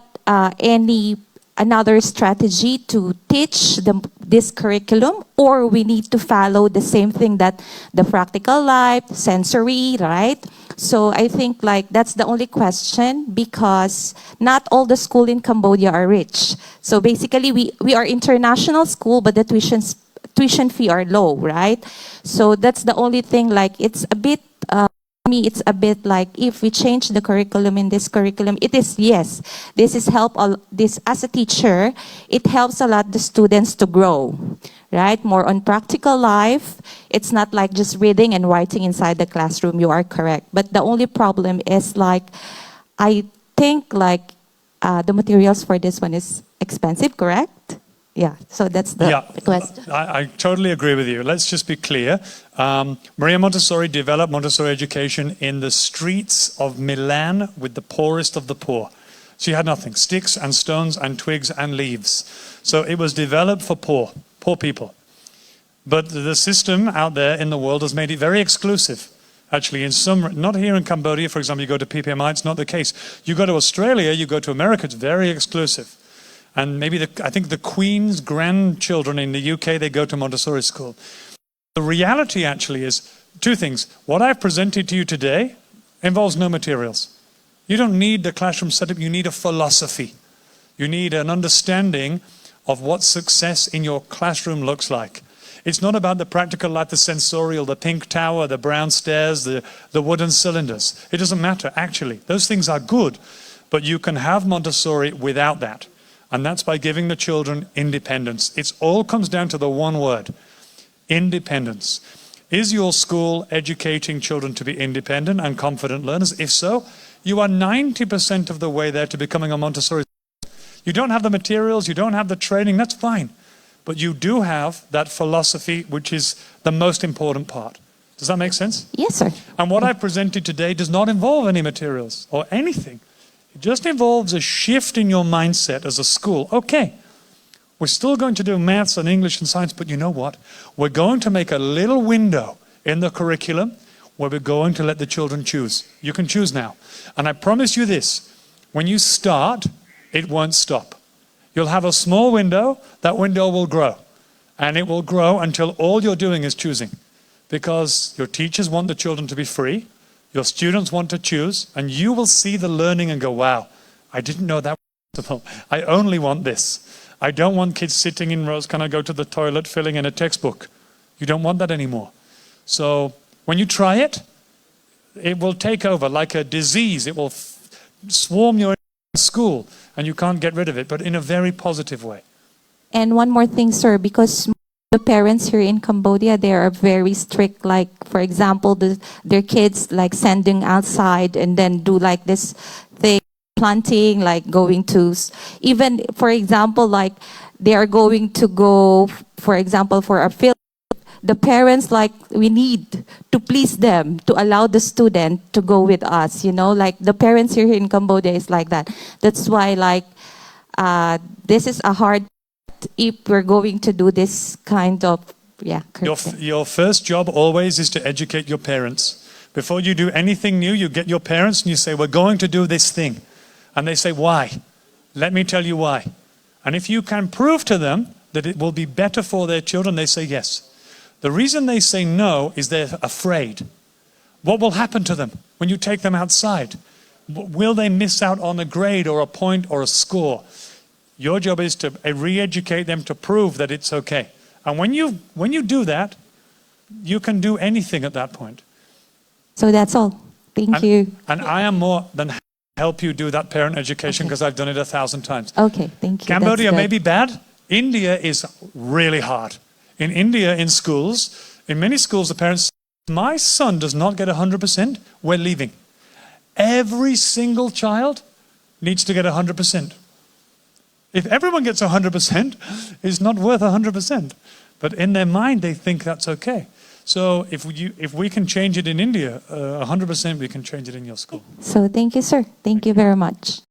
Speaker 9: any another strategy to teach this curriculum, or we need to follow the same thing that the practical life, sensory, right? So I think like that's the only question because not all the school in Cambodia are rich. So basically we are international school, but the tuition fee are low, right? So that's the only thing, like it's a bit, it's a bit like if we change the curriculum in this curriculum, it is, yes, this is this as a teacher, it helps a lot the students to grow, right? More on practical life. It's not like just reading and writing inside the classroom, you are correct. But the only problem is like, I think like the materials for this one is expensive, correct? Yeah, so that's the question.
Speaker 7: I totally agree with you. Let's just be clear. Maria Montessori developed Montessori education in the streets of Milan with the poorest of the poor. She had nothing, sticks and stones and twigs and leaves. So it was developed for poor people. But the system out there in the world has made it very exclusive. Actually, in some, not here in Cambodia, for example, you go to PPMI, it's not the case. You go to Australia, you go to America, it's very exclusive. And maybe I think the Queen's grandchildren in the UK, they go to Montessori school. The reality actually is two things. What I've presented to you today involves no materials. You don't need the classroom setup, you need a philosophy. You need an understanding of what success in your classroom looks like. It's not about the practical life, the sensorial, the pink tower, the brown stairs, the wooden cylinders. It doesn't matter, actually. Those things are good, but you can have Montessori without that. And that's by giving the children independence. It all comes down to the one word, independence. Is your school educating children to be independent and confident learners? If so, you are 90% of the way there to becoming a Montessori. You don't have the materials, you don't have the training, that's fine. But you do have that philosophy, which is the most important part. Does that make sense?
Speaker 9: Yes, sir.
Speaker 7: And what I presented today does not involve any materials or anything. It just involves a shift in your mindset as a school. Okay, we're still going to do maths and English and science, but you know what? We're going to make a little window in the curriculum where we're going to let the children choose. You can choose now. And I promise you this, when you start, it won't stop. You'll have a small window, that window will grow. And it will grow until all you're doing is choosing. Because your teachers want the children to be free, your students want to choose, and you will see the learning and go, wow, I didn't know that was possible. I only want this. I don't want kids sitting in rows, can I go to the toilet, filling in a textbook. You don't want that anymore. So when you try it, it will take over like a disease. It will swarm your school and you can't get rid of it, but in a very positive way.
Speaker 9: And one more thing, sir, because the parents here in Cambodia, they are very strict. Like, for example, their kids like sending outside and then do like this thing, planting, like going to, even, for example, like they are going to go, for example, for a field. The parents, like, we need to please them, to allow the student to go with us, you know, like the parents here in Cambodia is like that. That's why, like, this is a hard if we're going to do this kind of,
Speaker 7: Your first job always is to educate your parents. Before you do anything new, you get your parents and you say, we're going to do this thing. And they say, why? Let me tell you why. And if you can prove to them that it will be better for their children, they say yes. The reason they say no is they're afraid. What will happen to them when you take them outside? Will they miss out on a grade or a point or a score? Your job is to re-educate them to prove that it's okay. And when you do that, you can do anything at that point.
Speaker 9: So that's all. Thank you.
Speaker 7: And I am more than happy to help you do that parent education because I've done it 1,000 times.
Speaker 9: Okay, thank you.
Speaker 7: Cambodia may be bad. India is really hard. In India, in schools, in many schools, the parents say, my son does not get 100%, we're leaving. Every single child needs to get 100%. If everyone gets 100%, it's not worth 100%. But in their mind, they think that's okay. So if we can change it in India, 100%, we can change it in your school.
Speaker 9: So thank you, sir. Thank you very much.